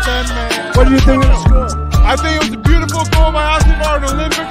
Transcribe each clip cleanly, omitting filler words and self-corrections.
man. What do you think of the score? I think it was a beautiful goal by Austin Martin. Olympic.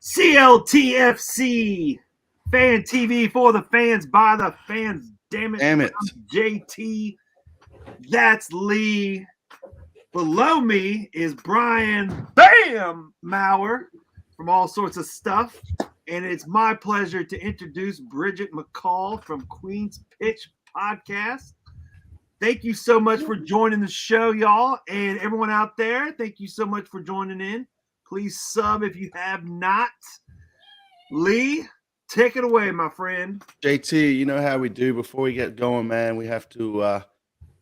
CLTFC, fan TV for the fans, by the fans. Damn it. Damn it. I'm JT. That's Lee. Below me is Brian Bam Maurer from All Sorts of Stuff. And it's my pleasure to introduce Bridget McCall from Queen's Pitch Podcast. Thank you so much for joining the show, y'all. And everyone out there, thank you so much for joining in. Please sub if you have not. Lee, take it away, my friend. JT, you know how we do before we get going, man. We have to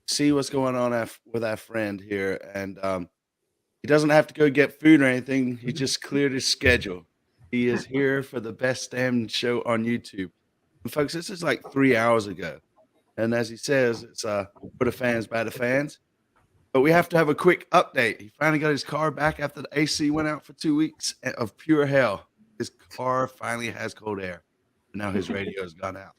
see what's going on with our friend here. And he doesn't have to go get food or anything. He just cleared his schedule. He is here for the best damn show on YouTube. And folks, this is like 3 hours ago. And as he says, it's for the fans, by the fans. But we have to have a quick update. He finally got his car back after the AC went out for 2 weeks of pure hell. his car finally has cold air. Now his radio has gone out.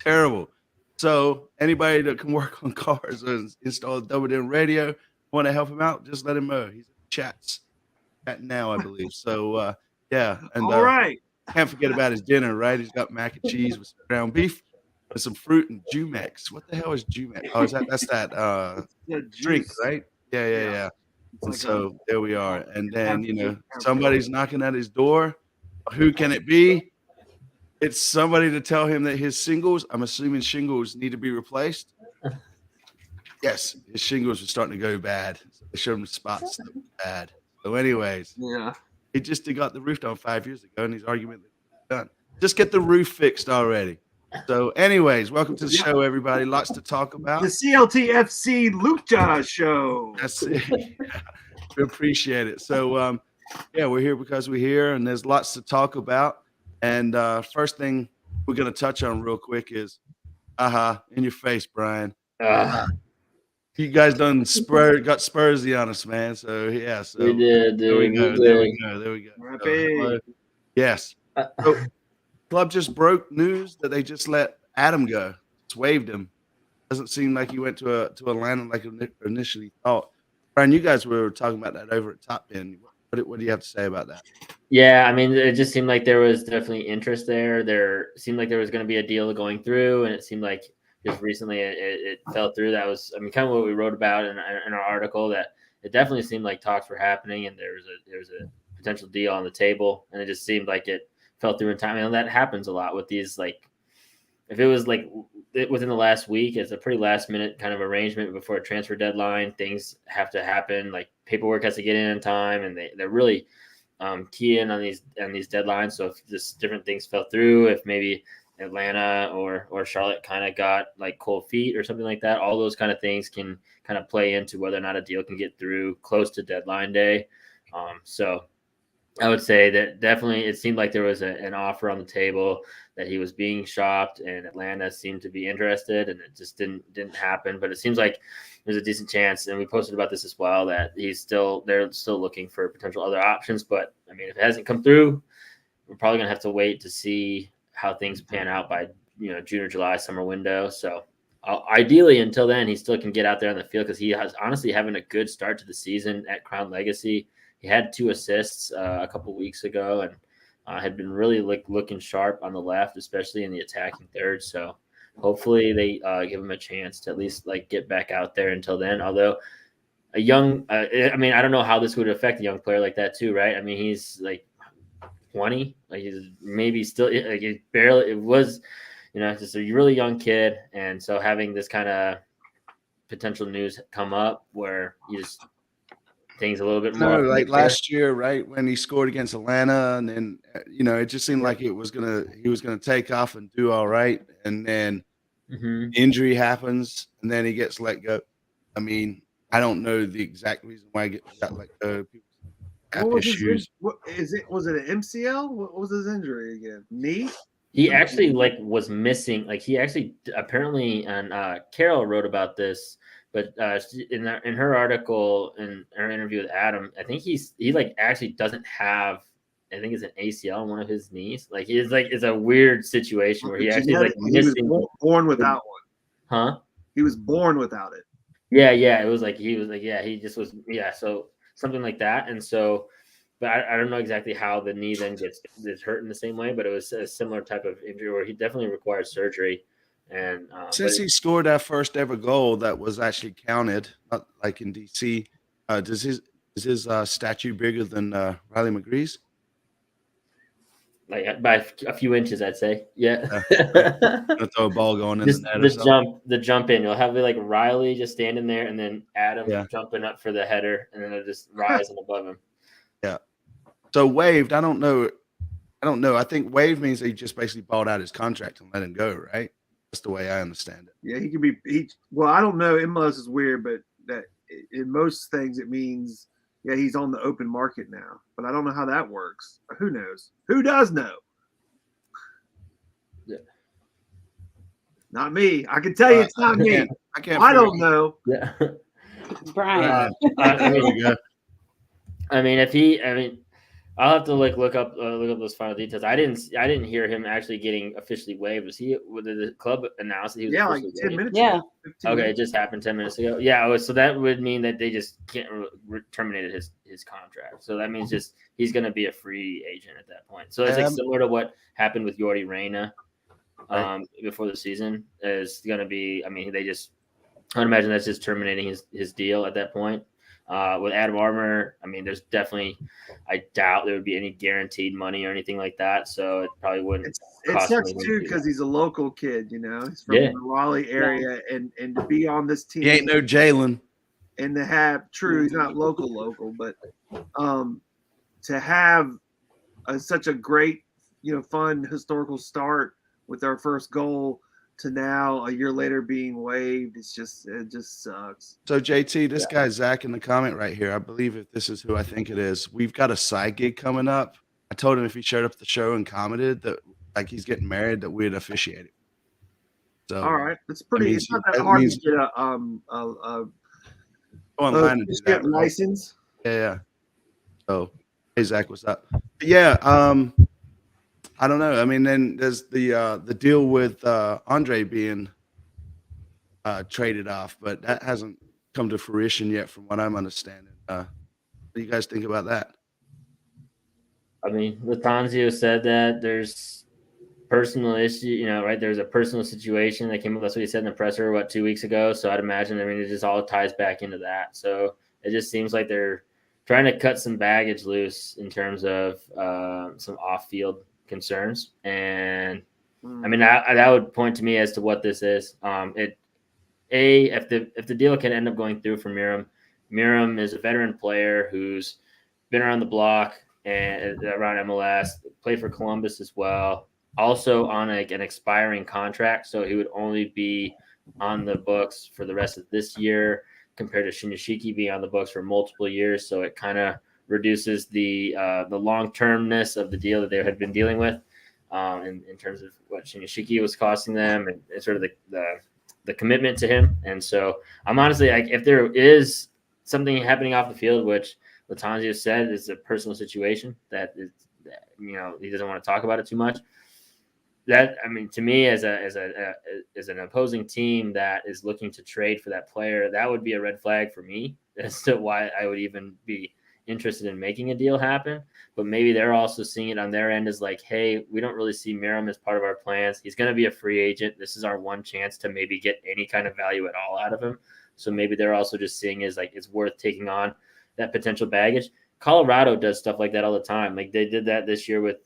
Terrible. So anybody that can work on cars and install a double din radio, want to help him out, just let him know. He's in chats now, I believe. So yeah, and All right. can't forget about his dinner, right? He's got mac and cheese with some ground beef, with some fruit and Jumex. What the hell is Jumex? Oh, that's that drink, right? Yeah. And so there we are. And then somebody's knocking at his door. Who can it be? It's somebody to tell him that his shingles, I'm assuming shingles, need to be replaced. Yes, his shingles are starting to go bad. So they showed him spots that were bad. So anyways, yeah, he just got the roof done 5 years ago, and he's arguing that it's done. Just get the roof fixed already. So anyways, welcome to the show, everybody. Lots to talk about. The CLTFC Lucha show. That's it. We appreciate it. So yeah, we're here because we're here, and there's lots to talk about. And first thing we're going to touch on real quick is, in your face, Brian. You guys done got Spursy on us, man. So yeah, so we did. There we go. So, yes. So, club just broke news that they just let Adam go. Just waived him. Doesn't seem like he went to Atlanta like initially thought. Brian, you guys were talking about that over at Top End. What do you have to say about that? Yeah, I mean, it just seemed like there was definitely interest there. There seemed like there was going to be a deal going through, and it seemed like just recently it fell through. That was, I mean, kind of what we wrote about in our article, that it definitely seemed like talks were happening and there was a potential deal on the table, and it just seemed like it fell through in time. And that happens a lot with these, like, if it was like within the last week, it's a pretty last minute kind of arrangement before a transfer deadline. Things have to happen, like paperwork has to get in time, and they're really key in on these deadlines. So if just different things fell through, if maybe Atlanta or Charlotte kind of got like cold feet or something like that, all those kind of things can kind of play into whether or not a deal can get through close to deadline day. So I would say that definitely it seemed like there was an offer on the table, that he was being shopped, and Atlanta seemed to be interested, and it just didn't happen. But it seems like there's a decent chance, and we posted about this as well, that they're still looking for potential other options. But I mean, if it hasn't come through, we're probably gonna have to wait to see how things pan out by June or July summer window. So ideally, until then, he still can get out there on the field, because he has honestly having a good start to the season at Crown Legacy. He had 2 assists a couple weeks ago, and had been really looking sharp on the left, especially in the attacking third. So hopefully they give him a chance to at least like get back out there until then. Although a young, I mean, I don't know how this would affect a young player like that too, right? I mean, he's like 20, like he's maybe still like he barely. It was, just a really young kid, and so having this kind of potential news come up where you just things a little bit more like last year, right, when he scored against Atlanta, and then it just seemed like he was gonna take off and do all right, and then injury happens, and then he gets let go. I mean, I don't know the exact reason why he got let go. What was issues. Was it an MCL? What was his injury again? Knee? He actually was missing. Like he actually apparently, and Carol wrote about this. But in her article, in her interview with Adam, I think he actually doesn't have, I think it's an ACL on one of his knees. Like it's a weird situation where he actually missing. He was born without one. Huh? He was born without it. Yeah. It was like he just was. Yeah. So something like that. And so, but I don't know exactly how the knee then gets hurt in the same way. But it was a similar type of injury where he definitely required surgery. And since he scored that first ever goal that was actually counted, not like in DC, is his statue bigger than Riley McGree's? Like by a few inches, I'd say. Yeah. Throw a ball going in the jump in. You'll have like Riley just standing there, and then Adam jumping up for the header, and then it'll just rise above him. Yeah. So waived. I don't know. I think waived means he just basically bought out his contract and let him go, right? That's the way I understand it. Yeah, he could be. Well, I don't know. MLS is weird, but that in most things it means he's on the open market now. But I don't know how that works. Who knows? Who does know? Yeah. Not me. I can tell you it's not me. I can't. I don't know. Yeah. Brian. I mean, I'll have to look up those final details. I didn't hear him actually getting officially waived. Did the club announced that he was Yeah, like officially 10 waived? minutes Yeah. ago. 15 Okay, it minutes. just happened 10 minutes ago. Yeah, so that would mean that they just can't terminated his contract. So that means just he's going to be a free agent at that point. So it's like similar to what happened with Yordi Reyna before the season. Is going to be. I mean, I would imagine that's just terminating his deal at that point. With Adam Armour, I mean, there's definitely, I doubt there would be any guaranteed money or anything like that. So it probably wouldn't. It cost sucks anything too to do because that. he's a local kid, you know. He's from Yeah. the Raleigh area, and to be on this team He ain't no Jalen. and to have he's not local, but to have such a great, fun historical start with our first goal to now a year later being waived, it just sucks. So JT, this guy Zach in the comment right here, I believe if this is who I think it is, we've got a side gig coming up. I told him if he showed up at the show and commented that like he's getting married, that we'd officiate it. So All right, it's pretty. means- It's not that that hard means- to get a go online and do that. right? license. Yeah. So, hey Zach, what's up? But yeah, I don't know. I mean, then there's the deal with Andre being traded off, but that hasn't come to fruition yet, from what I'm understanding. What do you guys think about that? I mean, Latanzio said that there's personal issue, right? There's a personal situation that came up. That's what he said in the presser, 2 weeks ago. So I'd imagine, it just all ties back into that. So it just seems like they're trying to cut some baggage loose in terms of some off-field concerns. And I mean, that would point to me as to what this is. If the deal can end up going through for Miram is a veteran player who's been around the block and around MLS, played for Columbus as well. Also on an expiring contract, so he would only be on the books for the rest of this year, compared to Shinyashiki being on the books for multiple years. So it kind of reduces the long-termness of the deal that they had been dealing with, in terms of what Shinyashiki was costing them and sort of the commitment to him. And so I'm honestly like, if there is something happening off the field, which Latanzio said is a personal situation that is, he doesn't want to talk about it too much. That, I mean, to me, as an opposing team that is looking to trade for that player, that would be a red flag for me as to why I would even be interested in making a deal happen. But maybe they're also seeing it on their end as like, hey, we don't really see Miram as part of our plans. He's going to be a free agent. This is our one chance to maybe get any kind of value at all out of him. So maybe they're also just seeing as like it's worth taking on that potential baggage. Colorado does stuff like that all the time. Like they did that this year with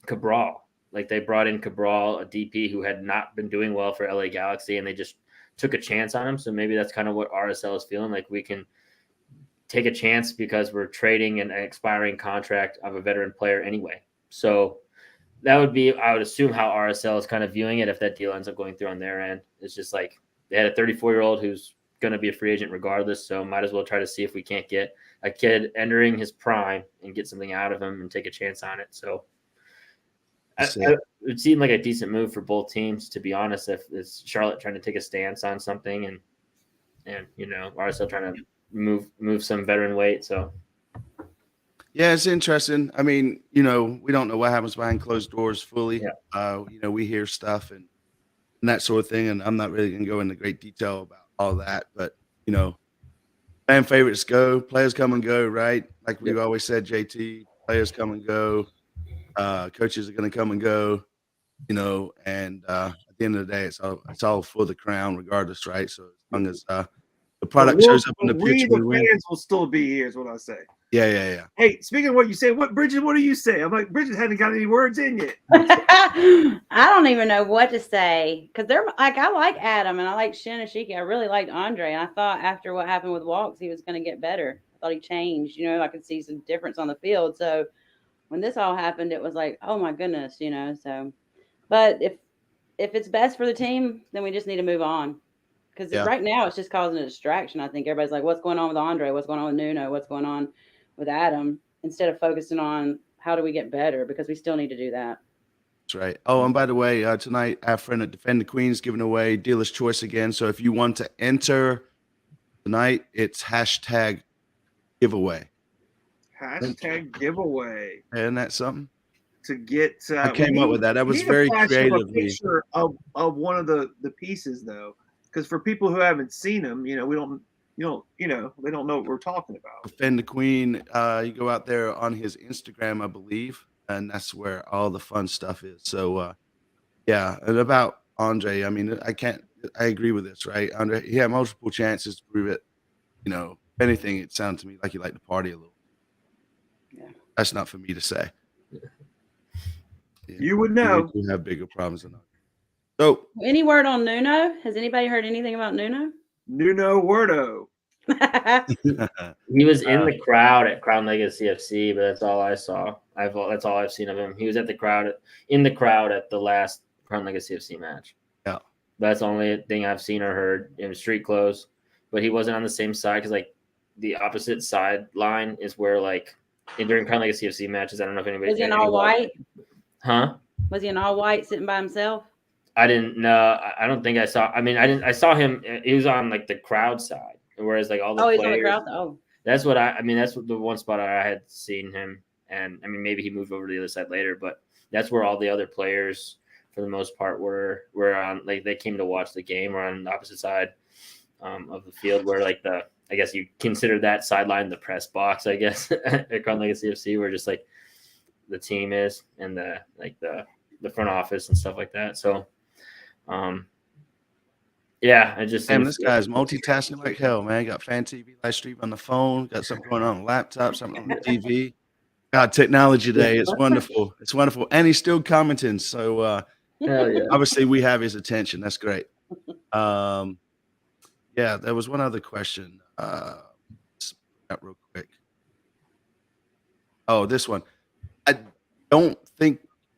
Cabral. Like they brought in Cabral, a DP who had not been doing well for LA Galaxy, and they just took a chance on him. So maybe that's kind of what RSL is feeling like. We can take a chance because we're trading an expiring contract of a veteran player anyway. So that would be, I would assume, how RSL is kind of viewing it if that deal ends up going through on their end. It's just like they had a 34-year-old who's going to be a free agent regardless, so might as well try to see if we can't get a kid entering his prime and get something out of him and take a chance on it. So it seemed like a decent move for both teams, to be honest. If it's Charlotte trying to take a stance on something and RSL trying to move some veteran weight. So Yeah, it's interesting. I mean, we don't know what happens behind closed doors fully. Yeah. We hear stuff and that sort of thing, and I'm not really going to go into great detail about all that. But fan favorites go, players come and go, right? Like we've always said, JT, players come and go, coaches are going to come and go, and at the end of the day, it's all for the crown, regardless, right? So as long as the product shows up on the pitch, the we win. fans will still be here, is what I say. Yeah. Hey, speaking of what you say, Bridget, what do you say? I'm like, Bridget hadn't got any words in yet. I don't even know what to say because they're like, I like Adam and I like Shinyashiki. I really liked Andre, and I thought after what happened with Walks, he was going to get better. I thought he changed. I could see some difference on the field. So when this all happened, it was like, oh my goodness, So, but if it's best for the team, then we just need to move on. Because right now it's just causing a distraction. I think everybody's like, what's going on with Andre? What's going on with Nuno? What's going on with Adam? Instead of focusing on how do we get better, because we still need to do that. That's right. Oh, and by the way, tonight our friend at Defend the Queen is giving away Dealer's Choice again. So if you want to enter tonight, it's #giveaway. Hashtag giveaway Isn't that something? to get. I came up with that. That was very creative A of me. picture of one of the pieces though, because for people who haven't seen them, they don't know what we're talking about. Defend the Queen. You go out there on his Instagram, I believe, and that's where all the fun stuff is. So, yeah, and about Andre, I mean, I agree with this, right? Andre, he had multiple chances to prove it. If anything, it sounded to me like he liked to party a little. Yeah. That's not for me to say. You would know. We do have bigger problems than that. So, Any word on Nuno? Has anybody heard anything about Nuno? Nuno Wordo. He was in the crowd at Crown Legacy FC, but that's all I saw. That's all I've seen of him. He was in the crowd at the last Crown Legacy FC match. Yeah, that's the only thing I've seen or heard. In street clothes, but he wasn't on the same side because like the opposite sideline is where like during Crown Legacy FC matches. I don't know if anybody was he in all white. Huh? Was he in all white sitting by himself? I didn't know. I don't think I saw. I mean, I saw him. He was on like the crowd side, whereas like all the he's players. on the crowd. Oh, that's what I mean. That's the one spot I had seen him, and I mean maybe he moved over to the other side later, but that's where all the other players, for the most part, were on. Like they came to watch the game, or on the opposite side of the field, where like I guess you consider that sideline the press box. I guess at Crown Legacy FC, where just like the team is and the front office and stuff like that. So. Yeah, I just this guy's multitasking like hell, man. Got fan TV live stream on the phone, got something going on the laptop, something on the TV. God, technology day. It's wonderful. It's wonderful. And he's still commenting. So obviously we have his attention. That's great. Yeah, there was one other question. Real quick. Oh, this one.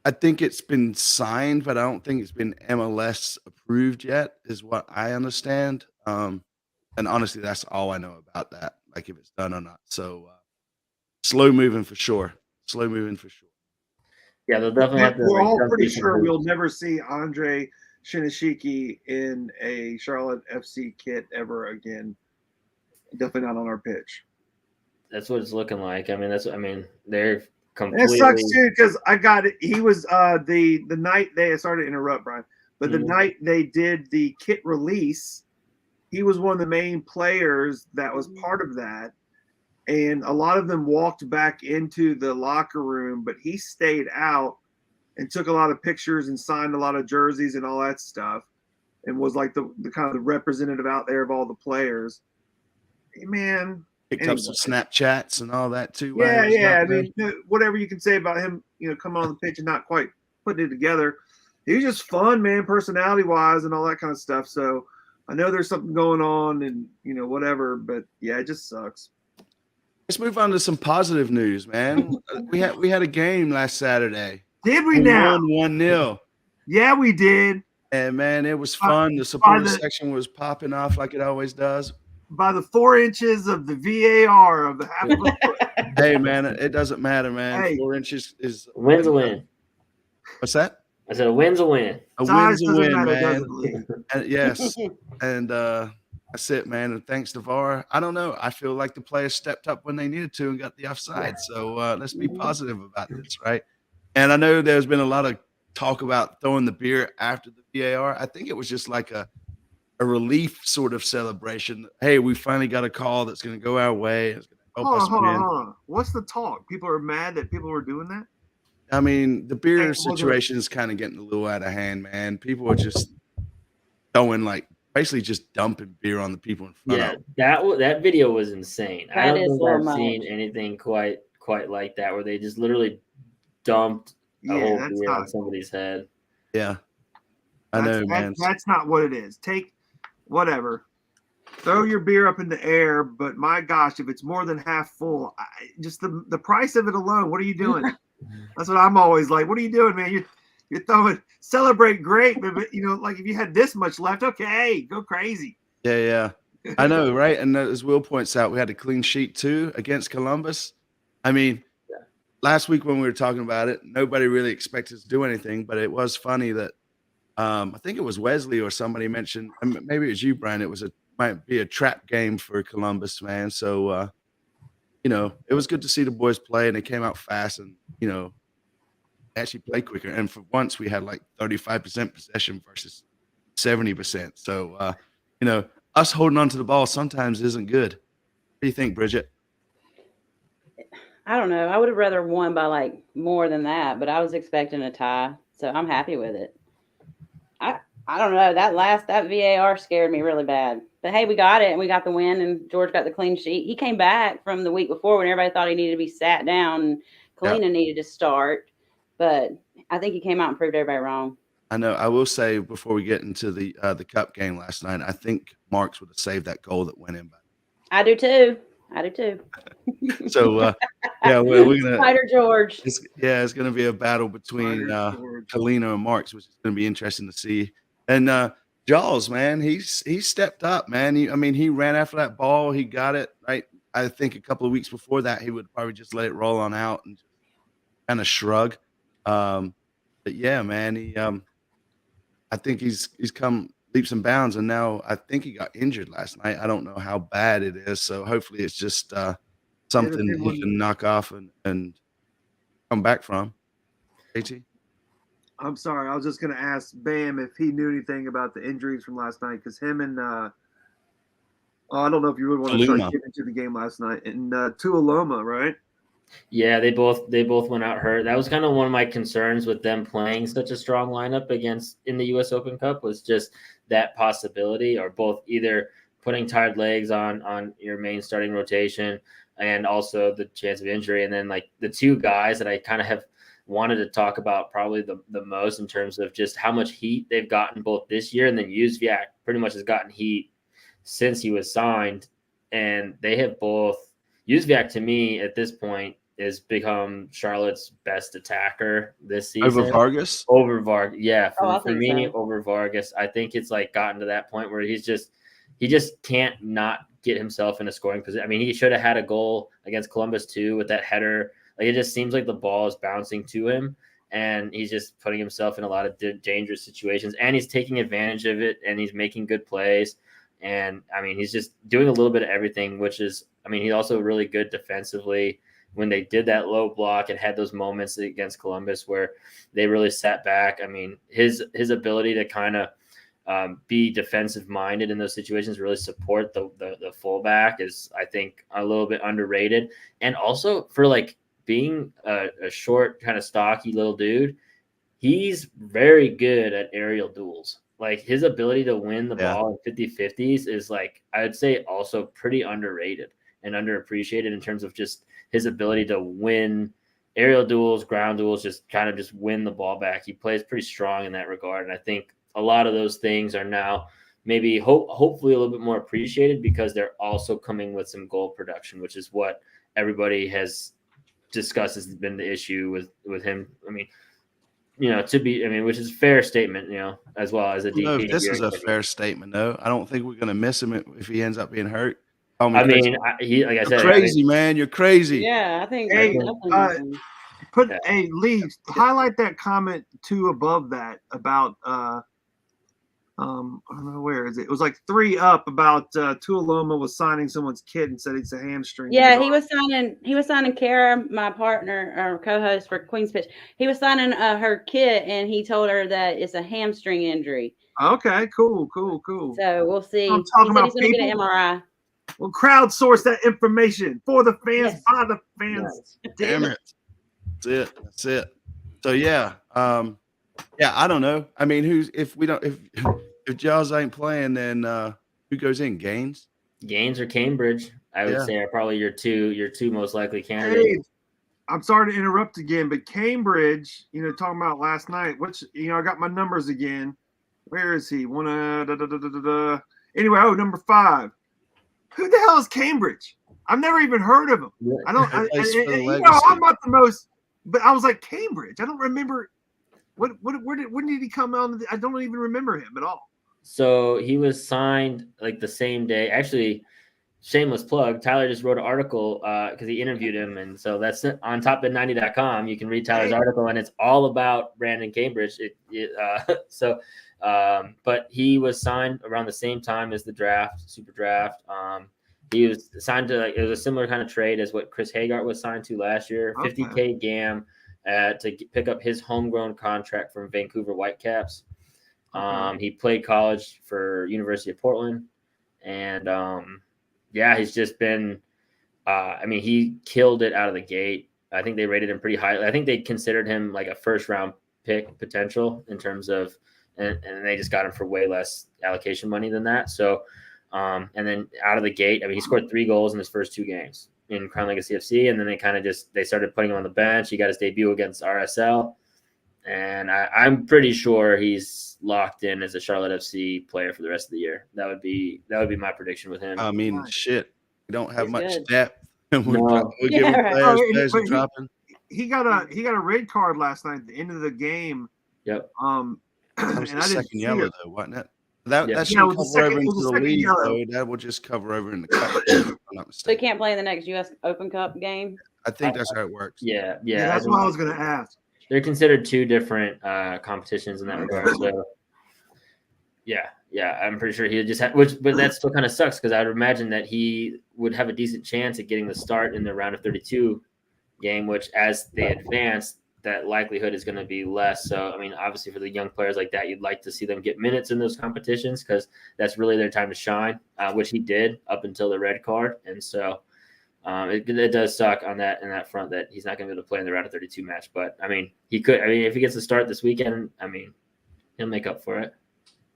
I think it's been signed, but I don't think it's been MLS approved yet, is what I understand. And honestly, that's all I know about that, like if it's done or not. So slow moving for sure. Yeah, they'll definitely have to. We're all pretty sure we'll never see Andre Shinyashiki in a Charlotte FC kit ever again. Definitely not on our pitch. That's what it's looking like. I mean, they're completely. It sucks too because I got it. He was the night they started to interrupt Brian, but the night they did the kit release, he was one of the main players that was part of that, and a lot of them walked back into the locker room, but he stayed out and took a lot of pictures and signed a lot of jerseys and all that stuff, and was like the kind of the representative out there of all the players. Hey, man. Picked up some Snapchats and all that too. Yeah. I mean, whatever you can say about him, coming on the pitch and not quite putting it together. He was just fun, man, personality-wise and all that kind of stuff. So I know there's something going on and, whatever. But, yeah, it just sucks. Let's move on to some positive news, man. we had a game last Saturday. Did we now? 1-0. Yeah, we did. And, man, it was fun. The supporter section was popping off like it always does. By the 4 inches of the VAR of the half of the foot. Hey, man, it doesn't matter, man. Hey, 4 inches is a win's a win. What's that? I said a win's a win. A win's a win, man. And, yes, and that's it, man. And thanks to VAR, I don't know. I feel like the players stepped up when they needed to and got the offside. So let's be positive about this, right? And I know there's been a lot of talk about throwing the beer after the VAR. I think it was just like a relief sort of celebration. Hey, we finally got a call that's going to go our way. It's going to help us win. Hold on. What's the talk? People are mad that people were doing that? I mean, the beer situation is kind of getting a little out of hand, man. People are just basically just dumping beer on the people in front of them. That video was insane. I don't think I've seen anything quite like that, where they just literally dumped a whole beer on somebody's head. Yeah. I know, man. That's not what it is. Whatever. Throw your beer up in the air, but my gosh, if it's more than half full, just the price of it alone, what are you doing? That's what I'm always like. What are you doing, man? You're throwing, celebrate great, but like if you had this much left, okay, go crazy. Yeah. I know, right? And as Will points out, we had a clean sheet too against Columbus. I mean, last week when we were talking about it, nobody really expected us to do anything, but it was funny that I think it was Wesley or somebody mentioned, maybe it was you, Brian. Might be a trap game for Columbus, man. So, it was good to see the boys play, and they came out fast, and actually play quicker. And for once, we had like 35% possession versus 70%. So, us holding on to the ball sometimes isn't good. What do you think, Bridget? I don't know. I would have rather won by like more than that, but I was expecting a tie, so I'm happy with it. I don't know. That VAR scared me really bad. But hey, we got it, and we got the win, and George got the clean sheet. He came back from the week before when everybody thought he needed to be sat down and Kalina needed to start. But I think he came out and proved everybody wrong. I know. I will say before we get into the Cup game last night, I think Marks would have saved that goal that went in. I do too. So we're gonna Spider George. It's gonna be a battle between Kalina and Marks, which is gonna be interesting to see. And Jaws, man, he stepped up, man. He ran after that ball. He got it right. I think a couple of weeks before that, he would probably just let it roll on out and just kind of shrug. But yeah, man, I think he's come leaps and bounds, and now I think he got injured last night. I don't know how bad it is, so hopefully it's just something he can knock off and come back from. AT? I'm sorry, I was just going to ask Bam if he knew anything about the injuries from last night, because him and I don't know if you would want to start getting into the game last night, and Tuoloma, right? Yeah, they both went out hurt. That was kind of one of my concerns with them playing such a strong lineup in the U.S. Open Cup, was just that possibility, or both either putting tired legs on your main starting rotation and also the chance of injury. And then like the two guys that I kind of have wanted to talk about probably the most in terms of just how much heat they've gotten both this year, and then Jóźwiak pretty much has gotten heat since he was signed. And they have both, Jóźwiak to me at this point has become Charlotte's best attacker this season. Over Vargas? Over Vargas, yeah. For me, so. over Vargas. I think it's like gotten to that point where he just can't not get himself in a scoring position. I mean, he should have had a goal against Columbus too with that header. Like, it just seems like the ball is bouncing to him, and he's just putting himself in a lot of dangerous situations, and he's taking advantage of it, and he's making good plays. And I mean, he's just doing a little bit of everything, which is, I mean, he's also really good defensively. When they did that low block and had those moments against Columbus where they really sat back, I mean, his ability to kind of be defensive minded in those situations, really support the fullback, is, I think, a little bit underrated. And also for like being a short, kind of stocky little dude, he's very good at aerial duels. Like, his ability to win the ball in 50-50s is, like, I would say also pretty underrated and underappreciated in terms of just his ability to win aerial duels, ground duels, just kind of just win the ball back. He plays pretty strong in that regard. And I think a lot of those things are now maybe hopefully a little bit more appreciated, because they're also coming with some goal production, which is what everybody has discussed has been the issue with him. I mean, which is a fair statement, as well as a DP. No, this is a fair statement, though. I don't think we're going to miss him if he ends up being hurt. Like I said, crazy, man. You're crazy. Yeah, I think. Hey, Lee, highlight that comment too above that about I don't know, where is it? It was like 3 up about Tuoloma was signing someone's kid and said it's a hamstring. Yeah, he was signing Kara, my partner or co-host for Queen's Pitch. He was signing her kid, and he told her that it's a hamstring injury. Okay, cool. So we'll see. I'm talking about he's going to get an MRI. We'll crowdsource that information for the fans, by the fans. Yes. Damn it. That's it. So I don't know. I mean, if Jaws ain't playing, then who goes in? Gaines or Cambridge, I would say, are probably your two most likely candidates. Hey, I'm sorry to interrupt again, but Cambridge, talking about last night, I got my numbers again. Where is he? Anyway, number 5. Who the hell is Cambridge? I've never even heard of him. I don't. I'm not the most, but I was like, Cambridge. I don't remember. When did he come out? I don't even remember him at all. So he was signed like the same day. Actually, shameless plug. Tyler just wrote an article because he interviewed him, and so that's on topbid90.com. You can read Tyler's article, and it's all about Brandon Cambridge. But he was signed around the same time as the draft, super draft. He was signed to it was a similar kind of trade as what Chris Hagart was signed to last year. Okay. $50K GAM to pick up his homegrown contract from Vancouver Whitecaps. He played college for University of Portland, and he's just been. He killed it out of the gate. I think they rated him pretty highly. I think they considered him like a first round pick potential in terms of, and they just got him for way less allocation money than that. So, and then out of the gate, he scored 3 goals in his first 2 games in Crown Legacy FC, and then they started putting him on the bench. He got his debut against RSL, and I'm pretty sure he's locked in as a Charlotte FC player for the rest of the year. That would be my prediction with him. I mean, shit, we don't have He's much good. depth. We're No. giving Yeah, right. players But are dropping. He got a red card last night at the end of the game. Yep. That was And the I didn't second see yellow, it. though, wasn't it? That Yeah. that should Yeah, it was the cover over second- it into was the the second league, yellow. though. That will just cover over in the cup. If I'm not So he mistaken. can't play in the next U.S. Open Cup game. I think that's how it works. Yeah. Yeah, that's what I was going to ask. They're considered 2 different competitions in that regard. So, yeah, I'm pretty sure he just had. But that still kind of sucks because I would imagine that he would have a decent chance at getting the start in the round of 32 game. Which, as they advance, that likelihood is going to be less. So, obviously, for the young players like that, you'd like to see them get minutes in those competitions because that's really their time to shine, which he did up until the red card. And so, it does suck on that in that front that he's not going to be able to play in the round of 32 match. But he could. If he gets to start this weekend, he'll make up for it.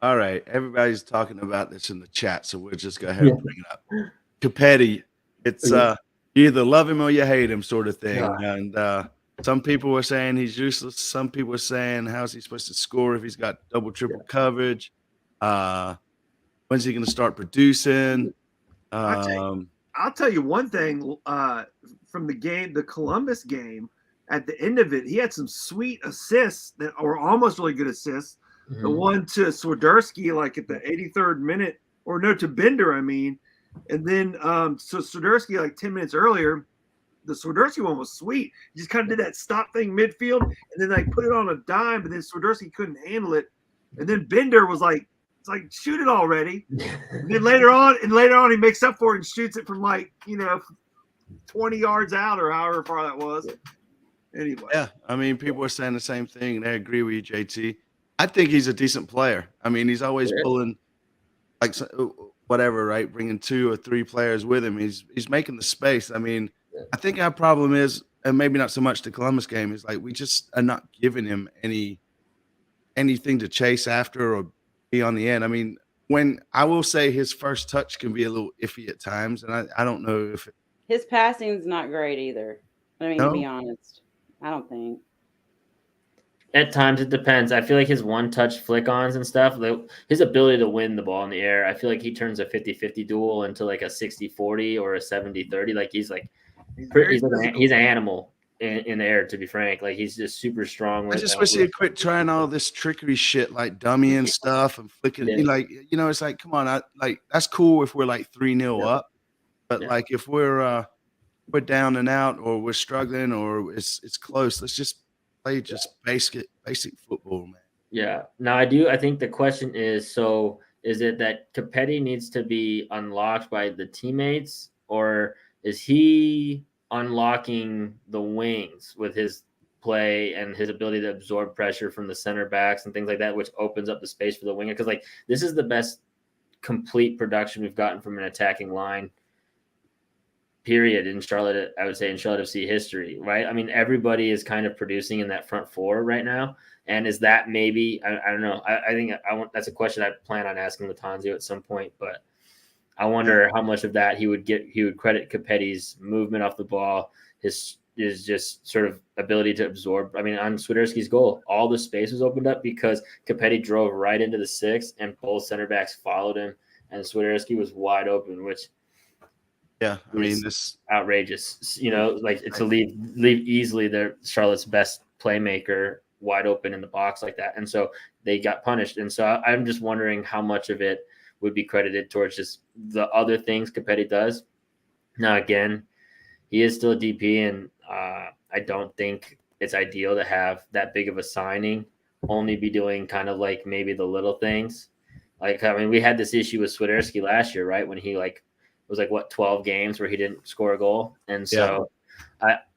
All right, everybody's talking about this in the chat, so we'll just go ahead and bring it up. Capetti, it's you either love him or you hate him, sort of thing. Yeah. And some people were saying he's useless. Some people were saying, how's he supposed to score if he's got double, triple coverage? When's he going to start producing? I'll tell you one thing from the game, the Columbus game. At the end of it, he had some sweet assists that were almost really good assists. Mm-hmm. The one to Swiderski, like at the 83rd minute, or no, to Bender, and then so Swiderski, like 10 minutes earlier, the Swiderski one was sweet. He just kind of did that stop thing midfield, and then like put it on a dime, but then Swiderski couldn't handle it, and then Bender was like, "It's like shoot it already." And then later on, he makes up for it and shoots it from 20 yards out or however far that was. Anyway, Yeah, people are saying the same thing, and they agree with you, JT. I think he's a decent player. He's always pulling whatever, right? Bringing 2 or 3 players with him. He's making the space. I think our problem is, and maybe not so much the Columbus game, is like we just are not giving him anything to chase after or be on the end. When I will say his first touch can be a little iffy at times, and I don't know if His passing's not great either. To No? be honest, I don't think. At times it depends. I feel like his one-touch flick-ons and stuff, his ability to win the ball in the air, I feel like he turns a 50-50 duel into like a 60-40 or a 70-30. Like he's an animal in the air, to be frank. Like he's just super strong. I just wish he'd quit trying all this trickery shit like dummy and stuff and flicking. Yeah. It's like, come on, that's cool if we're like 3-0 up, but like if we're down and out or we're struggling or it's close, let's just play just basic football, man. Yeah. Now I think the question is, so is it that Capetti needs to be unlocked by the teammates, or is he unlocking the wings with his play and his ability to absorb pressure from the center backs and things like that, which opens up the space for the winger? Because this is the best complete production we've gotten from an attacking line, period, in Charlotte. I would say in Charlotte FC history, right? Everybody is kind of producing in that front 4 right now. And is that maybe, I don't know. I think that's a question I plan on asking Lattanzio at some point, but I wonder how much of that he would credit Capetti's movement off the ball, his just sort of ability to absorb. On Swiderski's goal, all the space was opened up because Capetti drove right into the 6 and both center backs followed him, and Swiderski was wide open, which this outrageous. To leave easily the Charlotte's best playmaker wide open in the box like that, and so they got punished. And so I'm just wondering how much of it would be credited towards just the other things Capetti does. Now, again, he is still a DP, and I don't think it's ideal to have that big of a signing only be doing kind of maybe the little things. We had this issue with Swiderski last year, right? When he was like 12 games where he didn't score a goal. And so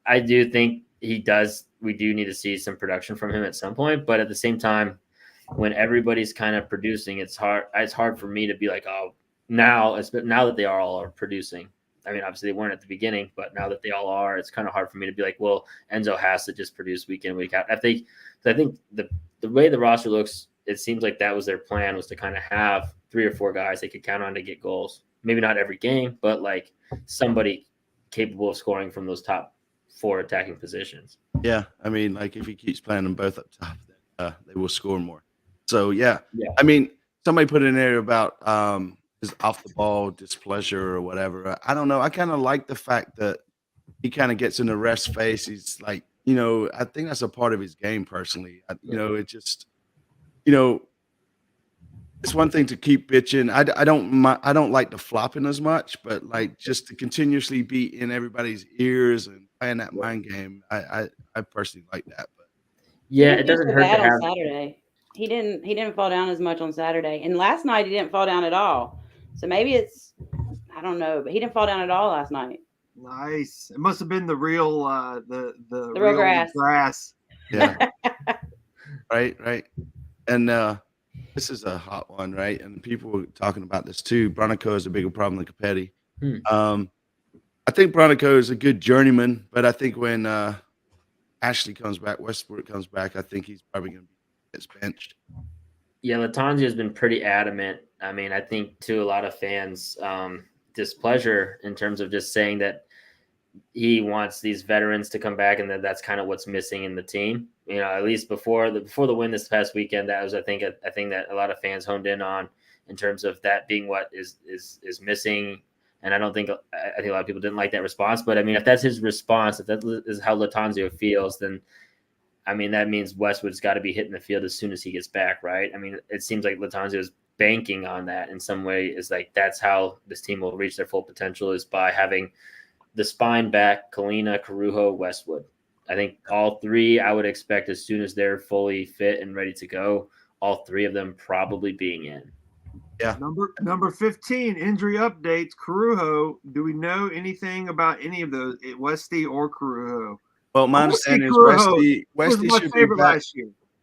I do think we do need to see some production from him at some point, but at the same time, when everybody's kind of producing, it's hard for me to be like, oh, now that they all are producing. I mean, obviously they weren't at the beginning, but now that they all are, it's kind of hard for me to be like, well, Enzo has to just produce week in, week out. I think the way the roster looks, it seems like that was their plan, was to kind of have 3 or 4 guys they could count on to get goals. Maybe not every game, but like somebody capable of scoring from those top 4 attacking positions. Yeah, I mean, like if he keeps playing them both up top, then they will score more. So yeah. I mean, somebody put in there about his off the ball displeasure or whatever. I don't know. I kind of like the fact that he kind of gets in the rest phase. He's like, I think that's a part of his game personally. It just, it's one thing to keep bitching. I don't like the flopping as much, but like just to continuously be in everybody's ears and playing that mind game. I personally like that. But yeah, it doesn't hurt to have. On Saturday. He didn't fall down as much on Saturday, and last night he didn't fall down at all. So maybe I don't know, but he didn't fall down at all last night. Nice. It must have been the real the real grass. Yeah. Right. And this is a hot one, right? And people were talking about this too. Bronico is a bigger problem than Capetti. I think Bronico is a good journeyman, but I think when Ashley comes back, Westbrook comes back, I think he's probably going to be benched. Yeah, Latanzio has been pretty adamant. I mean, I think to a lot of fans' displeasure in terms of just saying that he wants these veterans to come back, and that's kind of what's missing in the team. At least before the win this past weekend, that was I think a thing that a lot of fans honed in on in terms of that being what is missing. And I think a lot of people didn't like that response. But I mean, if that's his response, if that is how Latanzio feels, then I mean that means Westwood's got to be hitting the field as soon as he gets back, right? I mean, it seems like Latanzio is banking on that in some way. Is like that's how this team will reach their full potential, is by having the spine back: Kalina, Carujo, Westwood. I think all 3 I would expect as soon as they're fully fit and ready to go, all 3 of them probably being in. Yeah. Number 15, injury updates. Carujo. Do we know anything about any of those, Westy or Carujo? Well, my understanding is Westy should be back.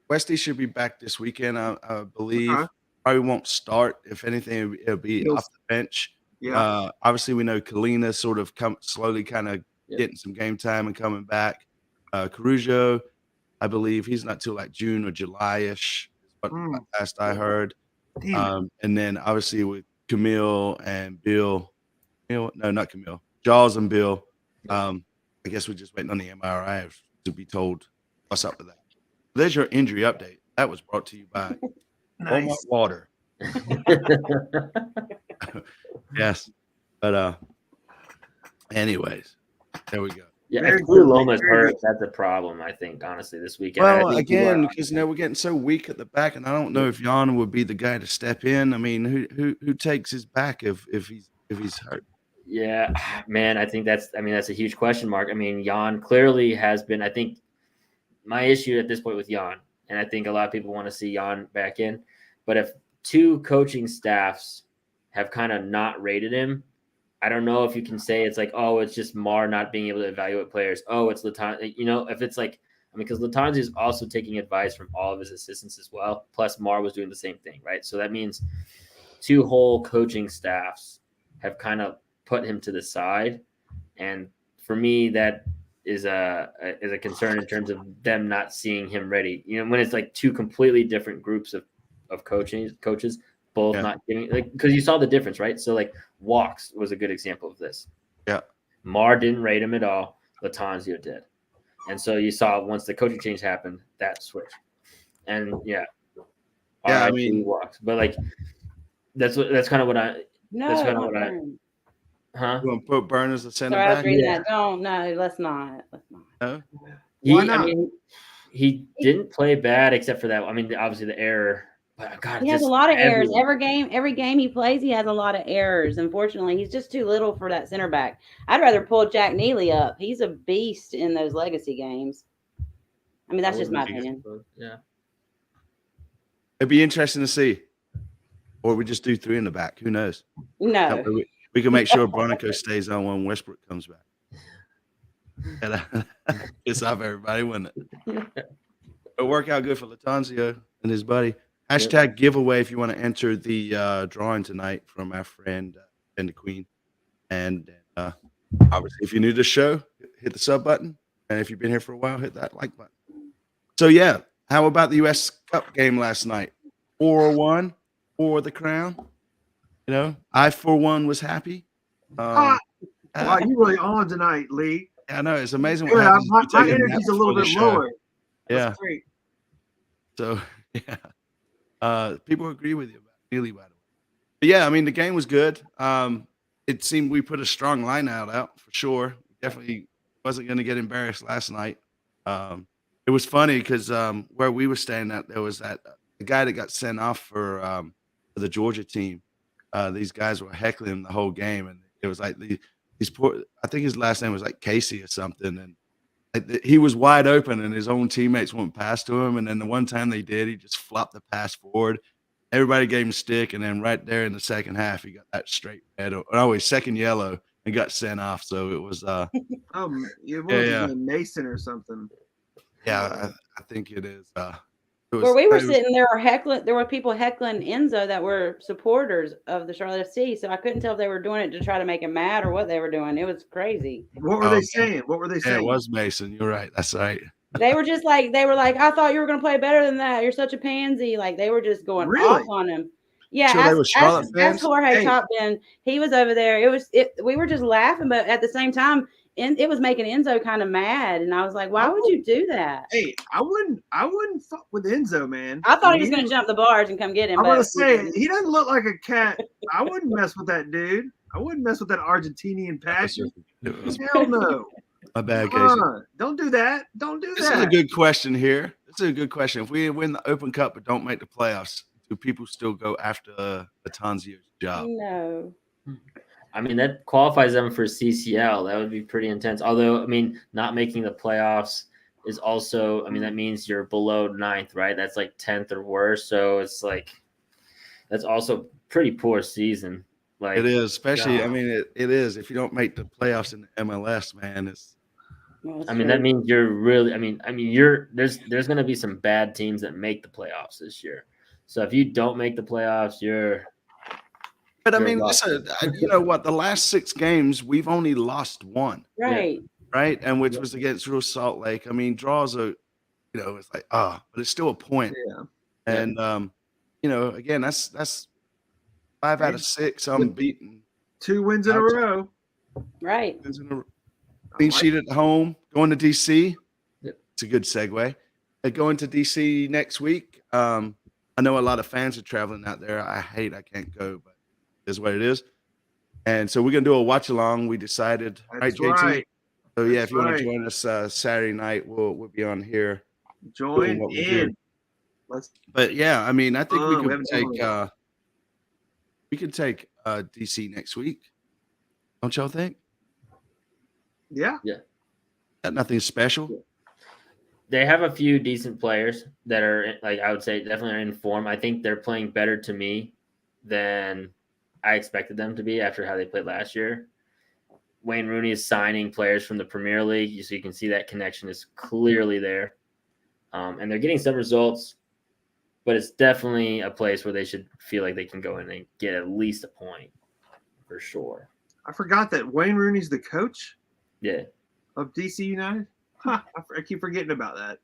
Westy should be back this weekend, I believe. Okay. Probably won't start. If anything, it'll be off the bench. Yeah. Obviously, we know Kalina sort of slowly kind of getting some game time and coming back. Carujo, I believe he's not till like June or July-ish, is what last I heard. And then obviously with Camille and Bill, no, not Camille, Jaws and Bill. I guess we're just waiting on the MRI to be told what's up with that. There's your injury update. That was brought to you by Walmart Water. Yes, but anyways, there we go. Yeah, if Blue Loma's hurt, that's a problem, I think, honestly, this weekend. Well, again, because we're getting so weak at the back, and I don't know if Jan would be the guy to step in. I mean, who takes his back if he's hurt? Yeah, man, I think that's a huge question mark. I mean, Jan clearly has been. I think my issue at this point with Jan, and I think a lot of people want to see Jan back in, but if 2 coaching staffs have kind of not rated him, I don't know if you can say it's like, oh, it's just Mar not being able to evaluate players. Oh, it's Latanzio. If it's like, because Latanzio is also taking advice from all of his assistants as well. Plus, Mar was doing the same thing, right? So that means 2 whole coaching staffs have kind of put him to the side, and for me, that is a concern in terms of them not seeing him ready. When it's like 2 completely different groups of coaches. Both not giving, because you saw the difference, right? So like Walks was a good example of this. Yeah. Mar didn't rate him at all. Latanzio did. And so you saw once the coaching change happened, that switch. And I mean Walks. But like that's kind of what I huh? You want to put Burn as the center Sorry, I was back? reading that. No, let's not. No? Why not? I mean, he didn't play bad except for that. I mean, obviously the error. But God, he has a lot of errors. Every game he plays, he has a lot of errors. Unfortunately, he's just too little for that center back. I'd rather pull Jack Neely up. He's a beast in those legacy games. I mean, that's just my opinion. Yeah. It'd be interesting to see. Or we just do 3 in the back. Who knows? No. We can make sure Bronico stays on when Westbrook comes back. And piss off everybody, wouldn't it? It'll work out good for Latanzio and his buddy. Hashtag giveaway if you want to enter the drawing tonight from our friend Ben the Queen. And obviously, if you're new to the show, hit the sub button. And if you've been here for a while, hit that like button. So, yeah, how about the U.S. Cup game last night? 4-1 for the crown. You know, I, for one, was happy. Wow, you really on tonight, Lee. I know. It's amazing what Yeah, happens. my if you take energy's nap a little before the bit show. lower. Yeah. That's great. So, yeah. People agree with you about Neely, by the way. But, yeah, I mean, the game was good. It seemed we put a strong line out for sure. Definitely wasn't going to get embarrassed last night. It was funny because where we were staying at, there was the guy that got sent off for the Georgia team. These guys were heckling him the whole game, and it was like these poor. I think his last name was like Casey or something, and he was wide open, and his own teammates went past to him. And then the one time they did, he just flopped the pass forward. Everybody gave him a stick, and then right there in the second half, he got that straight red. Second yellow, and got sent off. So it was. It was Mason or something. Yeah, I think it is. Where we were sitting, there were people heckling Enzo that were supporters of the Charlotte FC. So I couldn't tell if they were doing it to try to make him mad or what they were doing. It was crazy. What were they saying? What were they saying? It was Mason. You're right. That's right. They were just like, I thought you were going to play better than that. You're such a pansy. Like they were just going off on him. Yeah, so they were Charlotte fans? As Jorge Topden, he was over there. We were just laughing, but at the same time, it was making Enzo kind of mad, and I was like, "Why would you do that?" Hey, I wouldn't fuck with Enzo, man. I thought he was going to jump the bars and come get him. I'm gonna say he doesn't look like a cat. I wouldn't mess with that dude. I wouldn't mess with that Argentinian passion. Hell no. My bad, Casey. Don't do that. Don't do This that. is a good question here. This is a good question. If we win the Open Cup but don't make the playoffs, do people still go after Latanzio's job? No. I mean, that qualifies them for CCL. That would be pretty intense. Although, I mean, not making the playoffs is also, I mean, that means you're below 9th, right? That's like 10th or worse. So it's like, that's also pretty poor season. Like it is, especially, I mean, it is. If you don't make the playoffs in the MLS, man, I mean, that means you're really, there's going to be some bad teams that make the playoffs this year. So if you don't make the playoffs, But I mean, listen, you know what? The last 6 games, we've only lost 1. Right. Right. And which was against Real Salt Lake. I mean, draws are, it's like, but it's still a point. Yeah. And, again, that's 5 out of 6 unbeaten. 2 wins in a row. Right. Clean sheet at home, going to DC. It's a good segue. Going to DC next week. I know a lot of fans are traveling out there. I can't go, but is what it is. And so we're gonna do a watch along. We decided, right, JT? Right. So yeah, if you want to join us Saturday night, we'll be on here. Join in. But yeah, I mean, I think we could take DC next week. Don't y'all think? Yeah. Got nothing special. They have a few decent players that are, like, I would say definitely are in form. I think they're playing better to me than I expected them to be after how they played last year. Wayne Rooney is signing players from the Premier League, so you can see that connection is clearly there. And they're getting some results, but it's definitely a place where they should feel like they can go in and get at least a point for sure. I forgot that Wayne Rooney's the coach of DC United. I keep forgetting about that.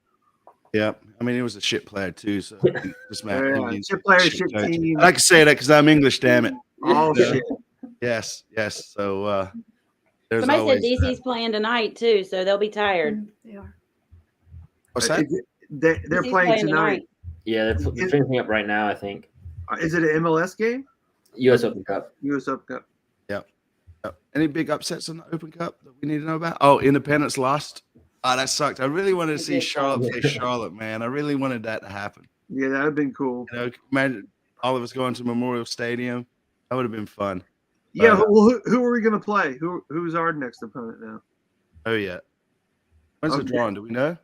Yeah, I mean, it was a shit player too. So just shit player, shit team. I like to say that because I'm English. Damn it. Oh shit. Yes. So there's somebody always said DC's playing tonight too, so they'll be tired. They are. What's that? They're playing tonight. Yeah, they're finishing up right now, I think. Is it an MLS game? U.S. Open Cup. U.S. Open Cup. Yep. Any big upsets in the Open Cup that we need to know about? Oh, Independence lost. Oh, that sucked. I really wanted to see Charlotte play Charlotte, man. I really wanted that to happen. Yeah, that would have been cool. Imagine all of us going to Memorial Stadium. That would have been fun. Yeah, well, who are we going to play? Who's our next opponent now? Oh, yeah. When's the drawing? Do we know?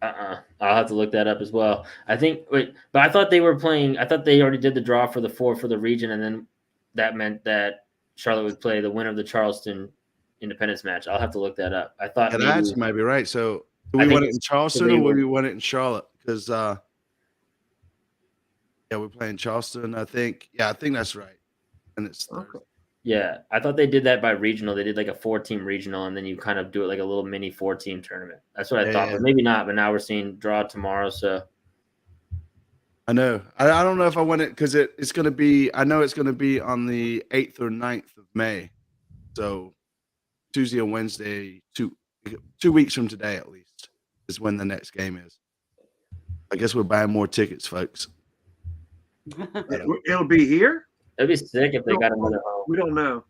I'll have to look that up as well. I think, but I thought they were playing. I thought they already did the draw for the 4 for the region, and then that meant that Charlotte would play the winner of the Charleston Independence match. I'll have to look that up. I thought Yeah, maybe, that actually might be right. So, do I we think want it in Charleston they or would- we want it in Charlotte? Because yeah, we're playing Charleston. I think. Yeah, I think that's right. And it's Okay. Thursday. yeah, I thought they did that by regional. They did like a 4-team regional, and then you kind of do it like a little mini 4-team tournament. That's what I thought, Yeah. but maybe not. But now we're seeing draw tomorrow, so I know. I don't know if I want it because it's going to be. I know it's going to be on the 8th or 9th of May. So Tuesday or Wednesday, 2 weeks from today at least, is when the next game is. I guess we're buying more tickets, folks. It'll be here. it'd be sick if they got another home. We don't know.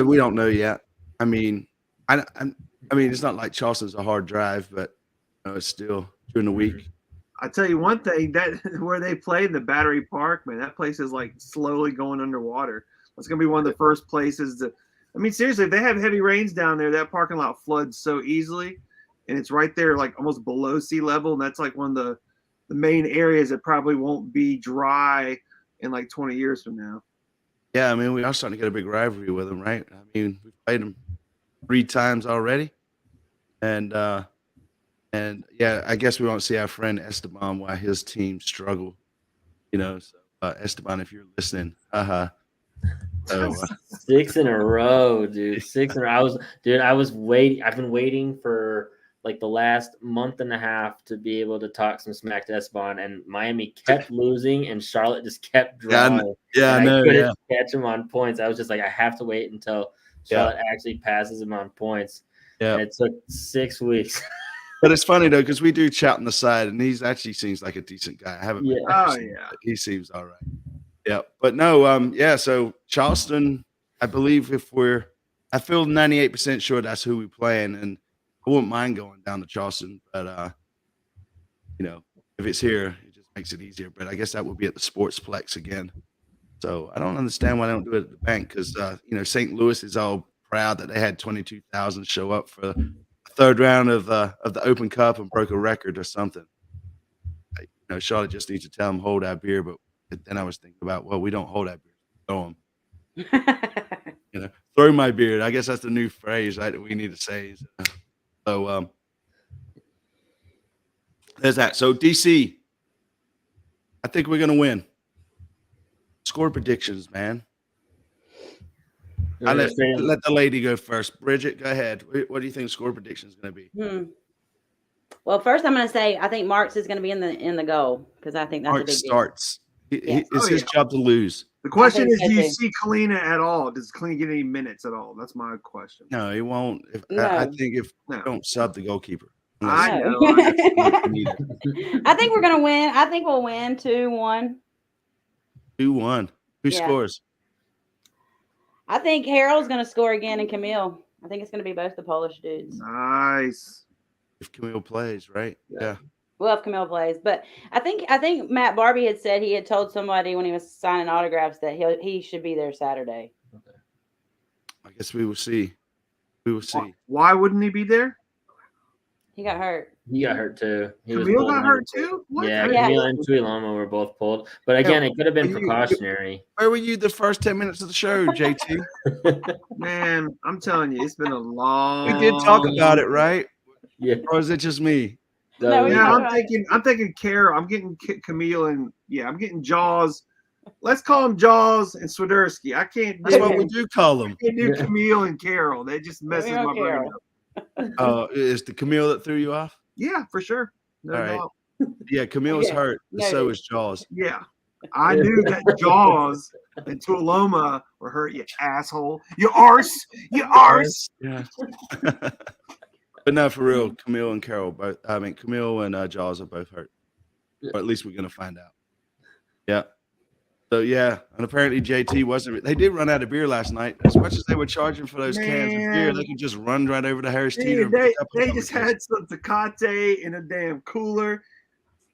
We don't know yet. I mean, I mean, it's not like Charleston's a hard drive, but it's still during the week. I tell you one thing, that where they played the Battery Park, man, that place is like slowly going underwater. It's gonna be one of the first places to. I mean, seriously, if they have heavy rains down there, that parking lot floods so easily, and it's right there, like almost below sea level, and that's like one of the main areas that probably won't be dry in like 20 years from now. Yeah, I mean, we are starting to get a big rivalry with them, right? I mean, we've played them 3 times already, and yeah, I guess we won't see our friend Esteban while his team struggle. So Esteban, if you're listening, So, 6 in a row, dude. 6 in a row. I was waiting. I've been waiting for like the last month and a half to be able to talk some smack to Esteban, and Miami kept losing, and Charlotte just kept drawing. yeah, I and know. couldn't Yeah, catch him on points. I was just like, I have to wait until Charlotte actually passes him on points. yeah. And it took 6 weeks. But it's funny though because we do chat on the side, and he's actually seems like a decent guy. I haven't. Yeah. Oh yeah. He seems all right. Yeah, but no, yeah. So Charleston, I believe I feel 98% sure that's who we're playing, and I wouldn't mind going down to Charleston, but if it's here, it just makes it easier. But I guess that would be at the Sportsplex again. So I don't understand why they don't do it at the bank because St. Louis is all proud that they had 22,000 show up for the third round of the Open Cup and broke a record or something. Charlotte just needs to tell them hold our beer, but then I was thinking about, well, we don't hold our beer, throw them. Throw my beer. I guess that's the new phrase, right, that we need to say. So there's that. So DC, I think we're gonna win. Score predictions, man. I let the lady go first. Bridget, go ahead. What do you think score prediction is going to be? Well, first I'm going to say I think Marks is going to be in the goal because I think that's a big Marks deal. starts. Yes. It's his job to lose. The question is, I do you think- see Kalina at all? Does Kalina get any minutes at all? That's my question. No, he won't. No. I think if No. we don't sub the goalkeeper. I No. know. I think we're going to win. I think we'll win 2-1. 2-1. Who Yeah. scores? I think Harold's going to score again and Camille. I think it's going to be both the Polish dudes. Nice. If Camille plays, right? Yeah. Well, if Camille plays, but I think Matt Barbie had said he had told somebody when he was signing autographs that he should be there Saturday. I guess we will see. We will see. Why wouldn't he be there? He got hurt. He got hurt too. He was Camille pulled got under- hurt too? What? Yeah, Yeah. Camille and Tuiloma were both pulled. But again, it could have been precautionary. Where were you the first 10 minutes of the show, JT? Man, I'm telling you, it's been a long. We did talk about it, right? Yeah. Or is it just me? No, we Yeah, talked I'm thinking Carol. I'm getting Camille and I'm getting Jaws. Let's call them Jaws and Swiderski. I can't That's do, what we do call them. I can't do Camille and Carol. They just messes Yeah, my brain Carol. up. Is the Camille that threw you off? Yeah, for sure. No All right. doubt. Yeah, Camille's Yeah. hurt. And No, so dude. is Jaws. Yeah. I knew that Jaws and Tuoloma were hurt, you asshole. You arse. You arse. Yeah. But no, for real, Camille and Carol both. I mean, Camille and Jaws are both hurt. Or at least we're gonna find out. Yeah. So yeah, and apparently JT wasn't. They did run out of beer last night. As much as they were charging for those cans of beer, Man. they could just run right over to Harris Teeter. Dude, they just had some Tecate in a damn cooler.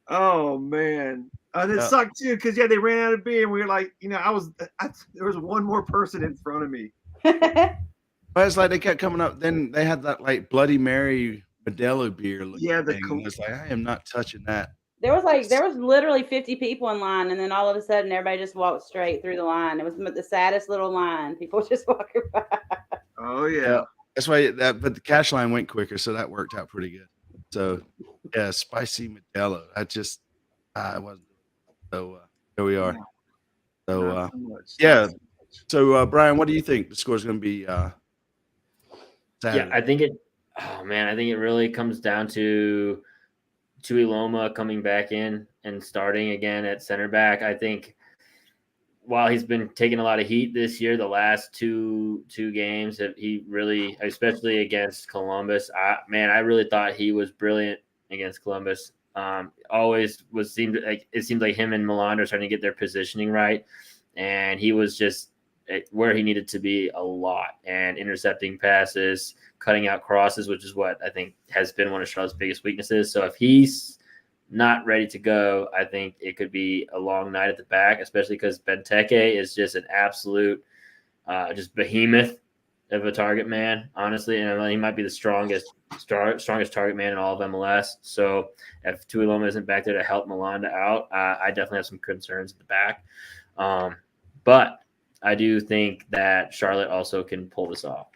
Oh man. And it Yeah. sucked too, because they ran out of beer, and we were like, there was one more person in front of me. But it's like they kept coming up. Then they had that like Bloody Mary Modelo beer. Yeah, the thing. And it's like I am not touching that. There was literally 50 people in line, and then all of a sudden, everybody just walked straight through the line. It was the saddest little line. People just walking by. Oh yeah. Yeah. That's why but the cash line went quicker, so that worked out pretty good. So yeah, spicy Modelo. I wasn't. So here we are. So Not so much. yeah. Not so much. So Brian, what do you think the score is going to be? Saturday? Yeah, I think it. Oh man, I think it really comes down to Tuiloma coming back in and starting again at center back. I think while he's been taking a lot of heat this year, the last two games that he really, especially against Columbus, I really thought he was brilliant against Columbus. It seemed like him and Milan are starting to get their positioning right, and he was just where he needed to be a lot, and intercepting passes, cutting out crosses, which is what I think has been one of Charlotte's biggest weaknesses. So if he's not ready to go, I think it could be a long night at the back, especially because Benteke is just an absolute just behemoth of a target man, honestly. And he might be the strongest target man in all of MLS. So if Tuiloma isn't back there to help Milanda out, I definitely have some concerns at the back. But I do think that Charlotte also can pull this off.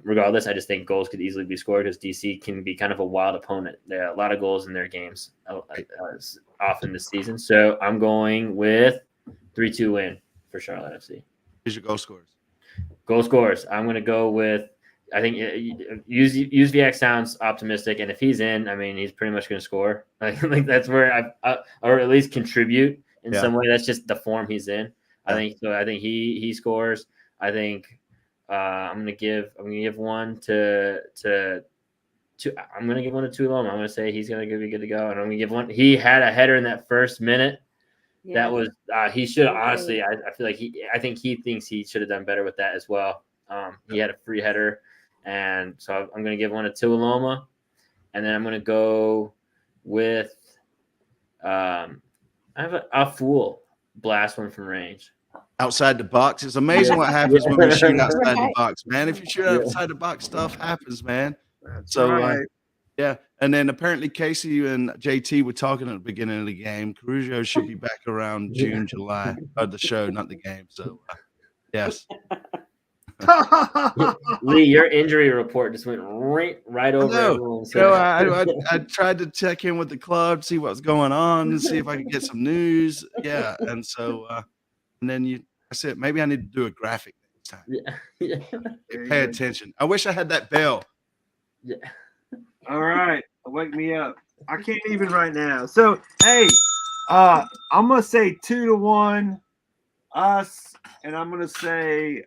Regardless, I just think goals could easily be scored because DC can be kind of a wild opponent. There are a lot of goals in their games often this season. So I'm going with 3-2 win for Charlotte FC. Here's your goal scores. Goal scores. I'm going to go with, I think UZVX sounds optimistic. And if he's in, I mean, he's pretty much going to score. Like that's where or at least contribute in some way. That's just the form he's in. I think so. I think he scores. I think I'm gonna give one to I'm gonna give one to Tuiloma. I'm gonna say he's gonna be good to go, and I'm gonna give one. He had a header in that first minute. Yeah. That was he should honestly. I feel like I think he thinks he should have done better with that as well. He had a free header, and so I'm gonna give one to Tuiloma, and then I'm gonna go with I have a fool blast one from range. Outside the box. It's amazing what happens when we shoot outside the box, man. If you shoot outside the box, stuff happens, man. That's So, right. yeah. And then apparently Casey and JT were talking at the beginning of the game. Carugio should be back around June, July of the show, not the game. So, yes. Lee, your injury report just went right over everyone's head. I tried to check in with the club, see what's going on, and see if I could get some news. Yeah. And so, and then I said, maybe I need to do a graphic next time. Yeah. Pay attention. I wish I had that bell. Yeah. All right, wake me up. I can't even right now. So hey, I'm gonna say 2-1 us, and I'm gonna say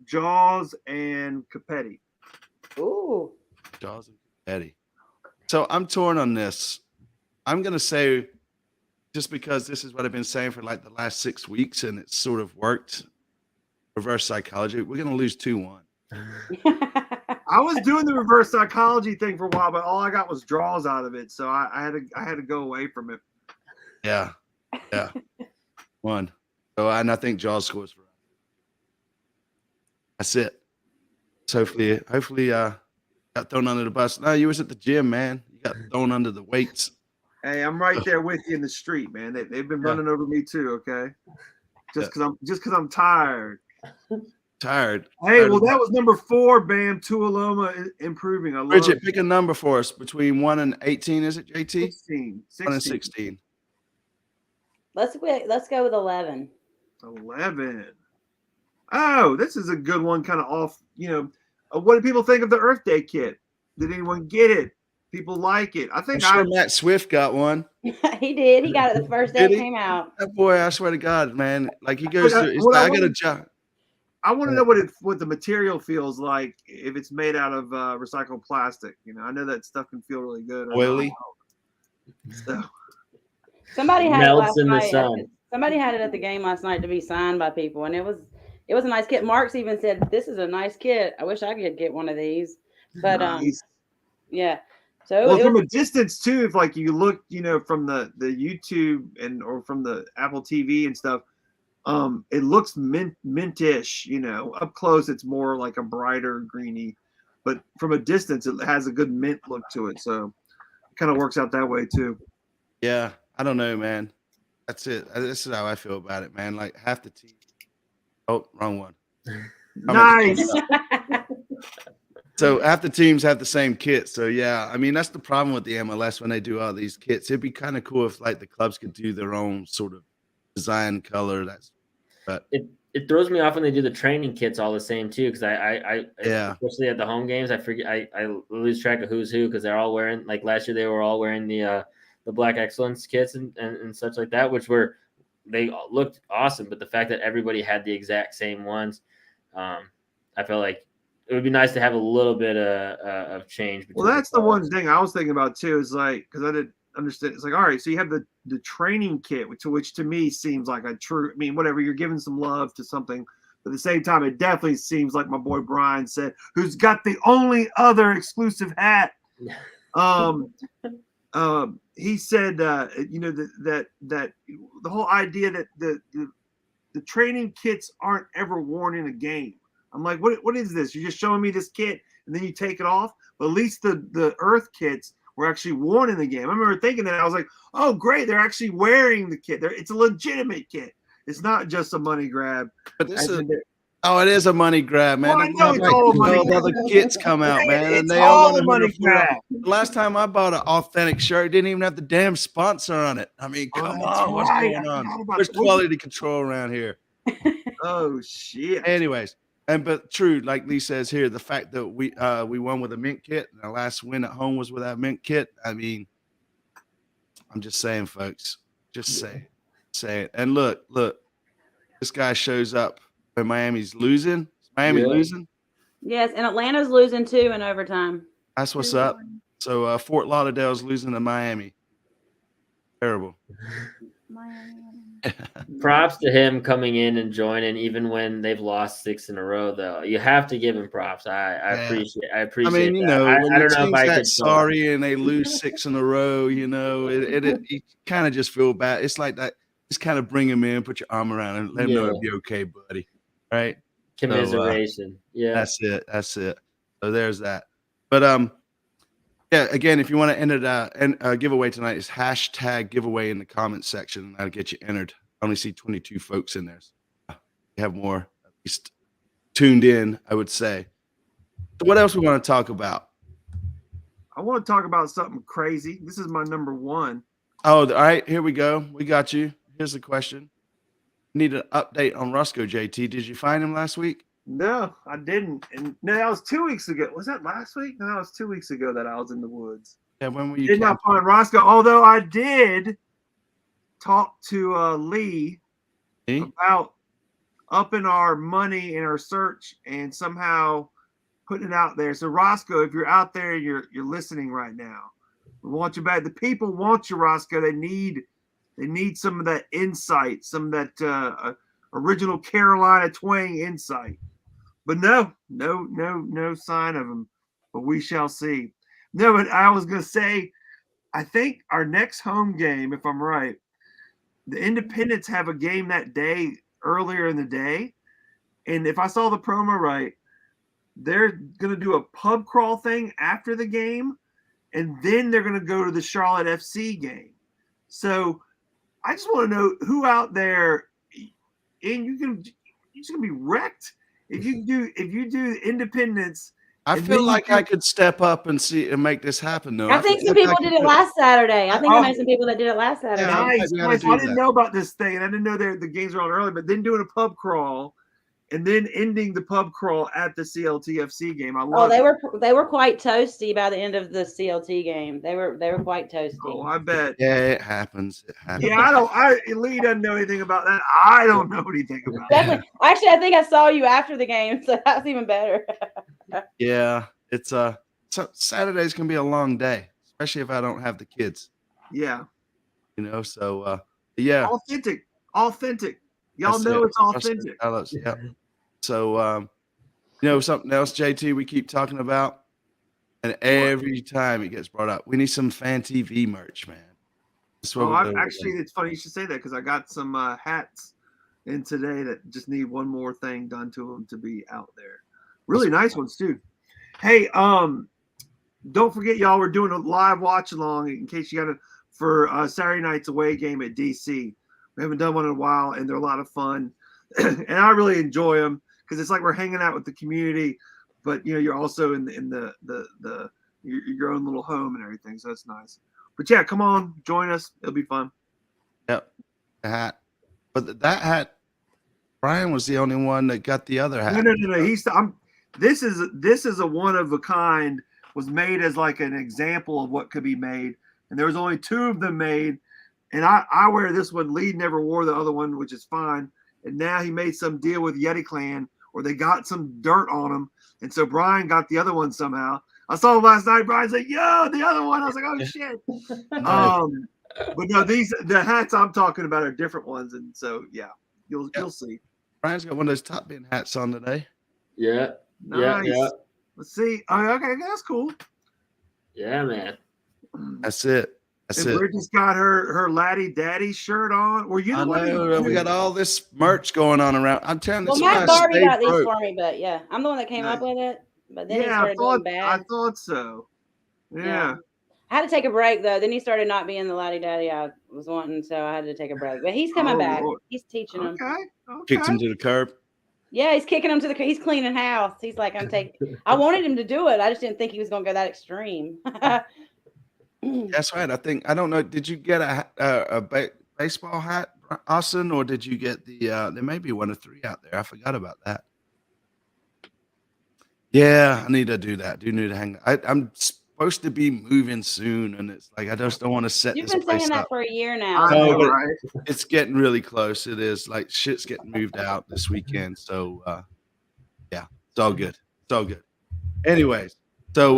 Jaws and Capetti. Ooh. Jaws and Eddie. So I'm torn on this. I'm gonna say, just because this is what I've been saying for like the last 6 weeks, and it's sort of worked. Reverse psychology. We're gonna lose 2-1. I was doing the reverse psychology thing for a while, but all I got was draws out of it, so I had to go away from it. Yeah. 1. So and I think Jaws scores for us. That's it. So hopefully got thrown under the bus. No, you was at the gym, man. You got thrown under the weights. Hey, I'm right there with you in the street, man. They've been running over me too. Okay, just because I'm tired. Tired. Hey, well, that was number 4. Bam, Tuiloma improving. I love Bridget, it. pick a number for us between 1 and 18. Is it JT? 16. 1 and 16. Let's go with 11. 11. Oh, this is a good one. Kind of off. What do people think of the Earth Day kit? Did anyone get it? People like it. I think I'm sure Matt Swift got one. He did. He got it the first day it came out. That boy, I swear to God, man. Like he goes through. He's like, I got a job. I want to know what the material feels like if it's made out of recycled plastic. I know that stuff can feel really good. Oily. So. Somebody had it Melts last in the night. sun. Somebody had it at the game last night to be signed by people, and it was a nice kit. Marks even said, "This is a nice kit. I wish I could get one of these." But nice. yeah. So well, from a distance too, if like you look, from the YouTube or from the Apple TV and stuff, it looks mintish. Up close it's more like a brighter greeny, but from a distance it has a good mint look to it. So it kind of works out that way too. Yeah, I don't know, man. That's it. This is how I feel about it, man. Like half the team. Oh, wrong one. Nice. So half the teams have the same kit. So yeah, I mean that's the problem with the MLS when they do all these kits. It'd be kind of cool if like the clubs could do their own sort of design, color. But It throws me off when they do the training kits all the same too, because I Yeah. especially at the home games, I forget I lose track of who's who because they're all wearing, like last year they were all wearing the Black Excellence kits and such like that, which they looked awesome, but the fact that everybody had the exact same ones, I felt like it would be nice to have a little bit of change. Well, that's the one thing I was thinking about too. Is like, because I didn't understand. It's like, all right, so you have the training kit, which to me seems like a true. I mean, whatever, you're giving some love to something, but at the same time, it definitely seems like my boy Brian said, who's got the only other exclusive hat. He said, you know, that the whole idea that the training kits aren't ever worn in a game. I'm like, what is this? You're just showing me this kit and then you take it off. But at least the Earth kits were actually worn in the game. I remember thinking that. I was like, oh, great. They're actually wearing the kit. It's a legitimate kit. It's not just a money grab. But it is a money grab, man. Well, I know it's all a money grab. Other kits come out, man. It's And they all want a money grab. Last time I bought an authentic shirt, it didn't even have the damn sponsor on it. I mean, come on, what's going on? There's quality control around here. Oh shit. Anyways, but true, like Lee says here, the fact that we won with a mint kit, and our last win at home was with that mint kit. I mean, I'm just saying, folks. Just say it. And look, this guy shows up when Miami's losing. Is Miami losing? Yes, and Atlanta's losing too in overtime. That's what's up. So Fort Lauderdale's losing to Miami. Terrible. Props to him coming in and joining, even when they've lost 6 in a row. Though you have to give him props. I appreciate. I mean, you that. know, when I the don't know if team's I that could. sorry and they lose 6 in a row, you know, you kind of just feel bad. It's like that. Just kind of bring him in, put your arm around him, let him know it'll be okay, buddy. Right? Commiseration. So, That's it. So there's that. But yeah, again, if you want to enter a giveaway tonight, it's hashtag giveaway in the comments section, and that'll get you entered. I only see 22 folks in there. So you have more at least tuned in, I would say. So what else we want to talk about? I want to talk about something crazy. This is my number one. Oh, all right, here we go. We got you. Here's the question. Need an update on Roscoe, JT. Did you find him last week? No, I didn't. And no, that was 2 weeks ago. Was that last week? No, that was 2 weeks ago that I was in the woods. Yeah, when were you? Did not find Roscoe, although I did talk to Lee about upping our money in our search and somehow putting it out there. So Roscoe, if you're out there, you're listening right now. We want you back. The people want you, Roscoe. They need some of that insight, some of that original Carolina twang insight. But no sign of him. But we shall see. No, but I was going to say, I think our next home game, if I'm right, the Independents have a game that day, earlier in the day. And if I saw the promo right, they're going to do a pub crawl thing after the game. And then they're going to go to the Charlotte FC game. So I just want to know who out there, and you're just gonna be wrecked if you do Independence. I feel like I could step up and make this happen, though. I think some people did it last Saturday. I think I know some people that did it last Saturday. Nice. I didn't know about this thing, and I didn't know the games were on early. But then doing a pub crawl, and then ending the pub crawl at the CLTFC game. They were quite toasty by the end of the CLT game. They were quite toasty. Oh, I bet. Yeah, it happens. Yeah, Lee doesn't know anything about that. I don't know anything about that. Actually, I think I saw you after the game, so that's even better. Yeah, it's Saturday's gonna be a long day, especially if I don't have the kids. Yeah. You know, so yeah. Authentic. Y'all know it's authentic. Yeah. So you know something else, JT, we keep talking about, and every time it gets brought up, we need some Fan TV merch, man. It's funny you should say that because I got some hats in today that just need one more thing done to them to be out there. Really nice ones too. Hey, don't forget, y'all, we're doing a live watch along in case you got to for Saturday night's away game at DC. We haven't done one in a while, and they're a lot of fun. And I really enjoy them because it's like we're hanging out with the community, but you're also in your own little home and everything. So that's nice. But yeah, come on, join us. It'll be fun. Yep. The hat. But that hat, Brian was the only one that got the other hat. No. This is a one of a kind. Was made as like an example of what could be made, and there was only 2 of them made. And I wear this one. Lee never wore the other one, which is fine. And now he made some deal with Yeti Clan, or they got some dirt on him, and so Brian got the other one somehow. I saw him last night. Brian's like, "Yo, the other one." I was like, "Oh shit." But no, the hats I'm talking about are different ones, and so yeah, you'll see. Brian's got one of those Top Bin hats on today. Yeah. Nice. Yeah. Let's see. Oh, okay, that's cool. Yeah, man. That's it. That's and it. Bridget's got her Laddie Daddy shirt on. Were you the I one? know, we got all this merch going on around. I'm telling you, Well, this Matt is why I Barbie stay got these broke. for me, but yeah, I'm the one that came up with it. But then he Yeah, started doing bad. I thought so. Yeah. I had to take a break though. Then he started not being the laddie daddy I was wanting, so I had to take a break. But he's coming back. Lord. He's teaching them. Okay. Kicked him to the curb. Yeah, he's kicking him to the. He's cleaning house. He's like, I'm taking. I wanted him to do it. I just didn't think he was going to go that extreme. That's right. I don't know. Did you get a baseball hat, Austin, or did you get the? There may be 1 or 3 out there. I forgot about that. Yeah, I need to do that. Do need to hang. I'm supposed to be moving soon, and it's like I just don't want to set You've this been saying place that up. for a year now. I No, know, but right? it's getting really close. It is like shit's getting moved out this weekend. So yeah, it's all good. It's all good. Anyways, so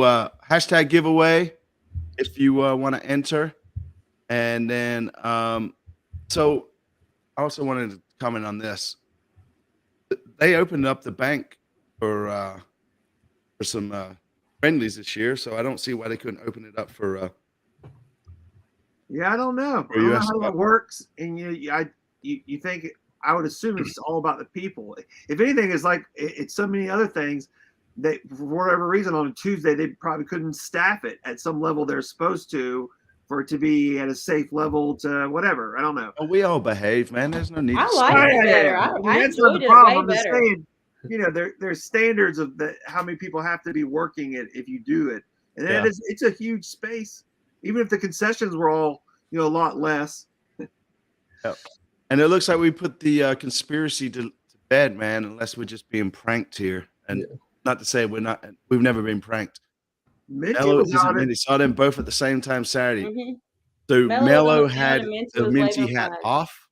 hashtag giveaway if you want to enter. And then so I also wanted to comment on this. They opened up the bank for some friendlies this year, so I don't see why they couldn't open it up for Yeah, I don't know. I don't know how that works. And you think I would assume it's all about the people. If anything, it's like it's so many other things that for whatever reason on a Tuesday they probably couldn't staff it at some level they're supposed to for it to be at a safe level to whatever. I don't know. Oh, we all behave, man. There's no need I to like stop. it better. I That's not enjoyed the it problem. way I'm just better. saying, there's standards of how many people have to be working it if you do it, and Yeah. it's a huge space. Even if the concessions were all a lot less. Yep. And it looks like we put the conspiracy to bed, man. Unless we're just being pranked here, and not to say we've never been pranked. Minty Mello was isn't out Minty. Saw them both at the same time Saturday. Mhm. So Mello was on Mello the field had and Minty the was Minty waving hat flags. off,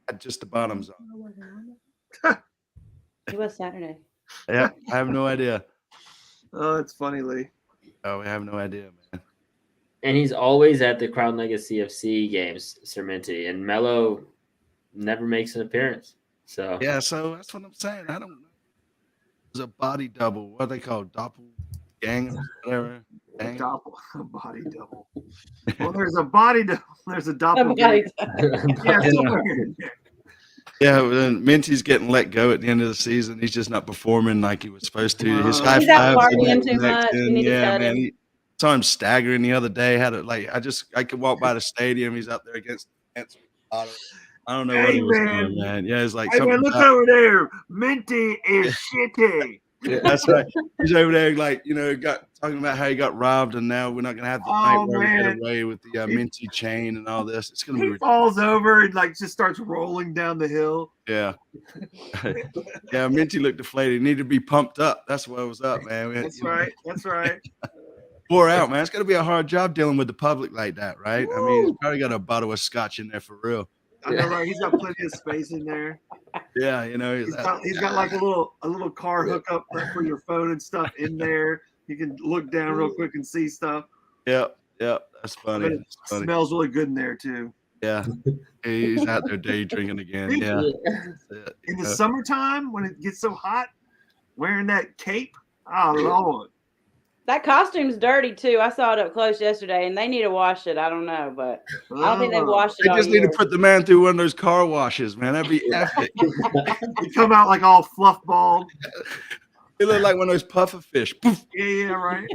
had just the bottoms on. It was Saturday. Yeah, I have no idea. Oh, it's funny, Lee. Oh, we have no idea, man. And he's always at the Crown Legacy CFC games, Sir Minty, and Mello never makes an appearance. So Yeah, so that's what I'm saying. I don't know. It was a body double. What are they called? Doppelganger, whatever. A Dang. body double. Well, there's a body double. There's a Everybody- doppelganger. Yeah, somewhere in there. Yeah, but then Minty's getting let go at the end of the season. He's just not performing like he was supposed to. His He's high He's out fives partying and too much. You need to yeah, cut man. him. He saw him staggering the other day. I could walk by the stadium. He's up there against I don't know what Hey, he was man. doing, man. Yeah, it's like Hey, man, something look about- over there. Minty is shitty. That's right. He's over there, talking about how he got robbed, and now we're not gonna have the night Oh, where we man. get away with the Minty chain and all this. It's gonna be He falls over and just starts rolling down the hill. yeah, yeah. Minty looked deflated. He needed to be pumped up. That's what was up, man. We had- That's right. That's right. Wore out, man. It's gonna be a hard job dealing with the public like that, right? I mean, he's probably got a bottle of scotch in there for real. I know, right? He's got plenty of space in there. Yeah, He's got like a little car hookup for your phone and stuff in there. You can look down real quick and see stuff. Yep. That's funny. But it That's funny. smells really good in there too. Yeah, he's out there day drinking again. Yeah, that's it. In the summertime when it gets so hot, wearing that cape. Oh Lord. That costume's dirty too. I saw it up close yesterday, and they need to wash it. I don't know, but I don't think they've washed it They all just need year. to put the man through one of those car washes, man. That'd be epic. They come out like all fluff balled. It looked like one of those puffer fish. Poof. Yeah, right.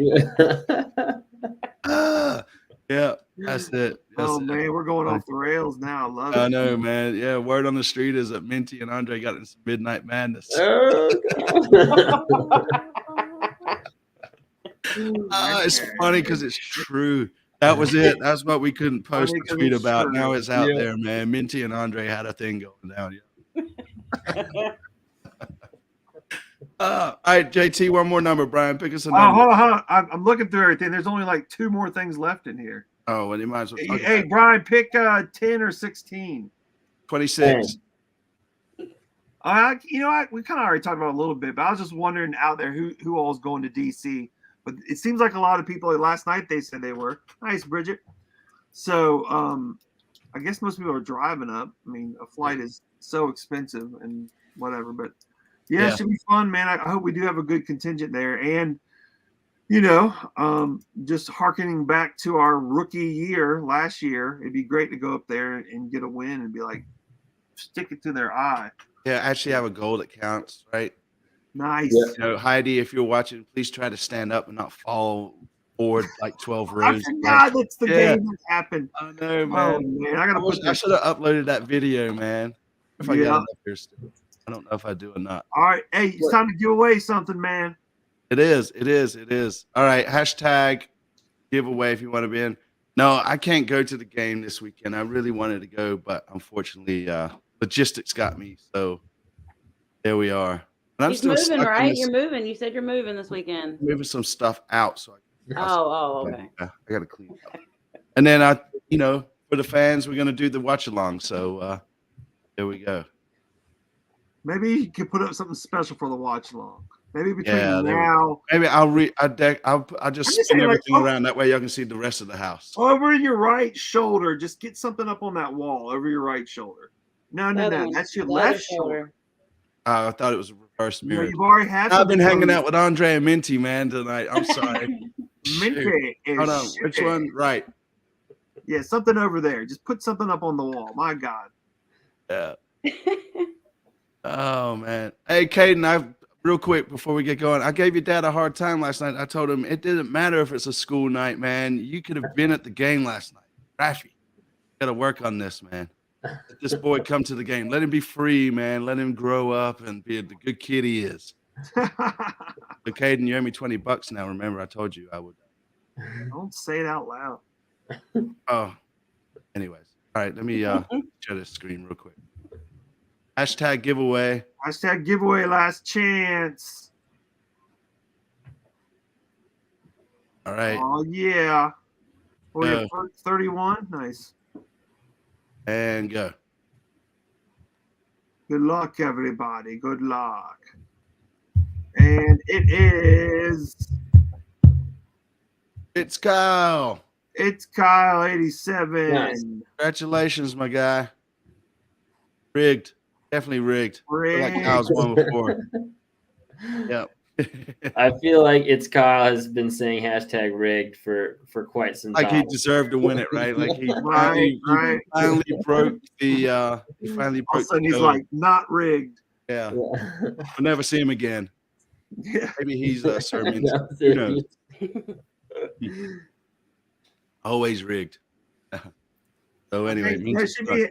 Ah. Yeah, that's it. That's Oh it. man, we're going off the rails now. I love I it. know, man. Yeah, word on the street is that Minty and Andre got in some midnight madness. Oh, It's funny because it's true. That was it. That's what we couldn't post Funny a 'cause tweet it's about. true. Now it's out Yeah. there, man. Minty and Andre had a thing going down. Yeah. All right, JT, one more number. Brian, pick us a Oh, number. hold on. I'm looking through everything. There's only like 2 more things left in here. Oh, well, you might as well. talk Hey, about Brian, pick 10 or 16. 26. You know, we kind of already talked about it a little bit, but I was just wondering out there who all is going to DC. But it seems like a lot of people. Last night they said they were. Nice, Bridget. So I guess most people are driving up. I mean, a flight is so expensive and whatever. But yeah, Yeah. it should be fun, man. I hope we do have a good contingent there. And you know, just harkening back to our rookie year last year, it'd be great to go up there and get a win and be like, stick it to their eye. Yeah, actually have a goal that counts, right? Nice. Yeah. You know, Heidi, if you're watching, please try to stand up and not fall forward like 12 I rows. forgot that's the Yeah. game that happened. I know, Oh man. man, I gotta put I this. should have uploaded that video, man. If I got Yeah. it up here still. I don't know if I do or not. All right, hey, it's time to give away something, man. It is. All right, hashtag giveaway if you want to be in. No, I can't go to the game this weekend. I really wanted to go, but unfortunately, logistics got me. So there we are. And I'm He's still moving, stuck in right? this- You're moving. You said you're moving this weekend. moving some stuff out. So Okay. I got to clean it up. And then for the fans, we're gonna do the watch along. So there we go. Maybe you could put up something special for the watch along. Maybe between Yeah, there we now Maybe I'll just just spin saying, like, everything around. That way y'all can see the rest of the house. over your right shoulder, just get something up on that wall over your right shoulder. No, Other one, that's your the other left shoulder. I thought it was a reverse You know, mirror. you've already had. I've been something hanging on out with Andre and Minty, man, tonight. I'm sorry. Minty is Hold on. Which shit. one? Right. Yeah, something over there. Just put something up on the wall. My God. Yeah. Oh man. Hey, Caden, real quick before we get going, I gave your dad a hard time last night. I told him it didn't matter if it's a school night, man. You could have been at the game last night. Raffy, gotta work on this, man. Let this boy come to the game. Let him be free, man. Let him grow up and be the good kid he is. But Caden, you owe me $20 now. Remember, I told you I would. Don't say it out loud. Oh, anyways. All right, let me share this screen real quick. Hashtag giveaway. Hashtag giveaway last chance. All right. Oh yeah. Oh yeah, Yeah. 31. Nice. And go. Good luck, everybody. Good luck. And it is. It's Kyle. It's Kyle 87. Nice. Congratulations, my guy. Rigged. Definitely rigged. I feel like Rigged. Kyle's won before. Yep. I feel like it's Kyle has been saying hashtag rigged for quite some Like he time. deserved to win it, right? Like he Right, right. finally broke the All of a the sudden he's code. like, not rigged. Yeah. Yeah. We'll never see him again. Yeah. Maybe he's Sir Minty. No, Who knows? Always rigged. So anyway, Hey, Minty there should be-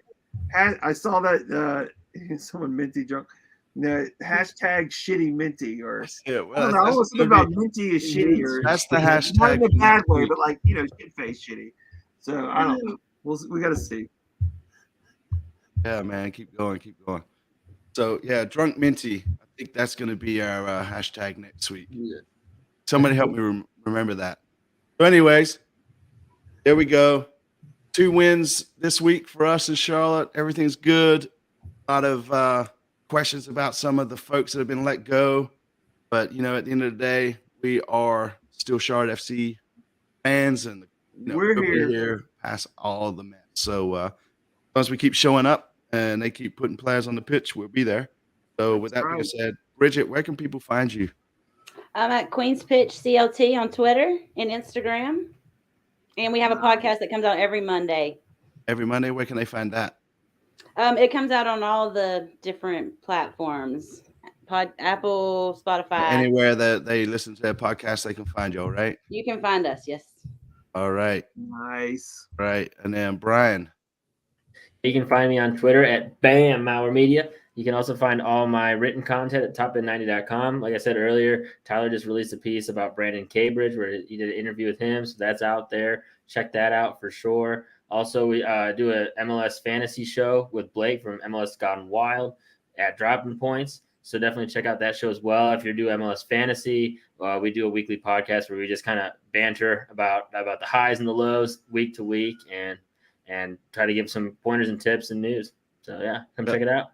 I saw that someone Minty joke. No, hashtag shitty Minty or That's it. I Well, don't know. I that's was gonna about be- Minty is shitty or That's the not in a hashtag. bad way, but like shit face shitty. So I don't know. We got to see. Yeah, man, keep going. So yeah, drunk Minty. I think that's gonna be our hashtag next week. Somebody help me remember that. So, anyways, there we go. 2 wins this week for us in Charlotte. Everything's good. A lot of questions about some of the folks that have been let go, but at the end of the day, we are still Charlotte FC fans, and We're we'll be here. past all the mess. So as long as we keep showing up and they keep putting players on the pitch, we'll be there. So with that being right. said, Bridget, where can people find you? I'm at Queen's Pitch CLT on Twitter and Instagram. And we have a podcast that comes out every Monday. Every Monday, where can they find that? It comes out on all the different platforms. Apple, Spotify. Anywhere that they listen to their podcast, they can find you, all right? You can find us, yes. All right. Nice. Right. And then Brian. You can find me on Twitter at Bam Mauer Media. You can also find all my written content at topend90.com. Like I said earlier, Tyler just released a piece about Brandon Cambridge where he did an interview with him. So that's out there. Check that out for sure. Also, we do a MLS fantasy show with Blake from MLS Gone Wild at Dropping Points. So definitely check out that show as well. If you do MLS fantasy, we do a weekly podcast where we just kind of banter about the highs and the lows week to week and try to give some pointers and tips and news. So yeah, come check it out.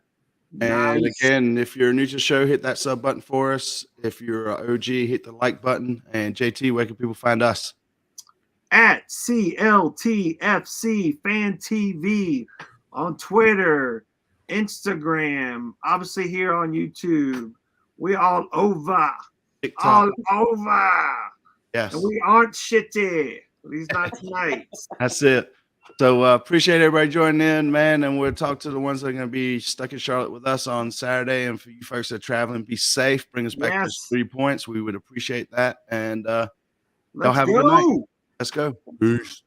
And Nice. again, if you're new to the show, hit that sub button for us. If you're an OG, hit the like button. And JT, where can people find us? At CLTFC Fan TV on Twitter, Instagram, obviously here on YouTube. We all over. TikTok. All over. Yes. And we aren't shitty. At least not tonight. That's it. So appreciate everybody joining in, man. And we'll talk to the ones that are going to be stuck in Charlotte with us on Saturday. And for you folks that are traveling, be safe. Bring us back Yes. those 3 points. We would appreciate that. And Let's have a good night. go. Let's go. Peace.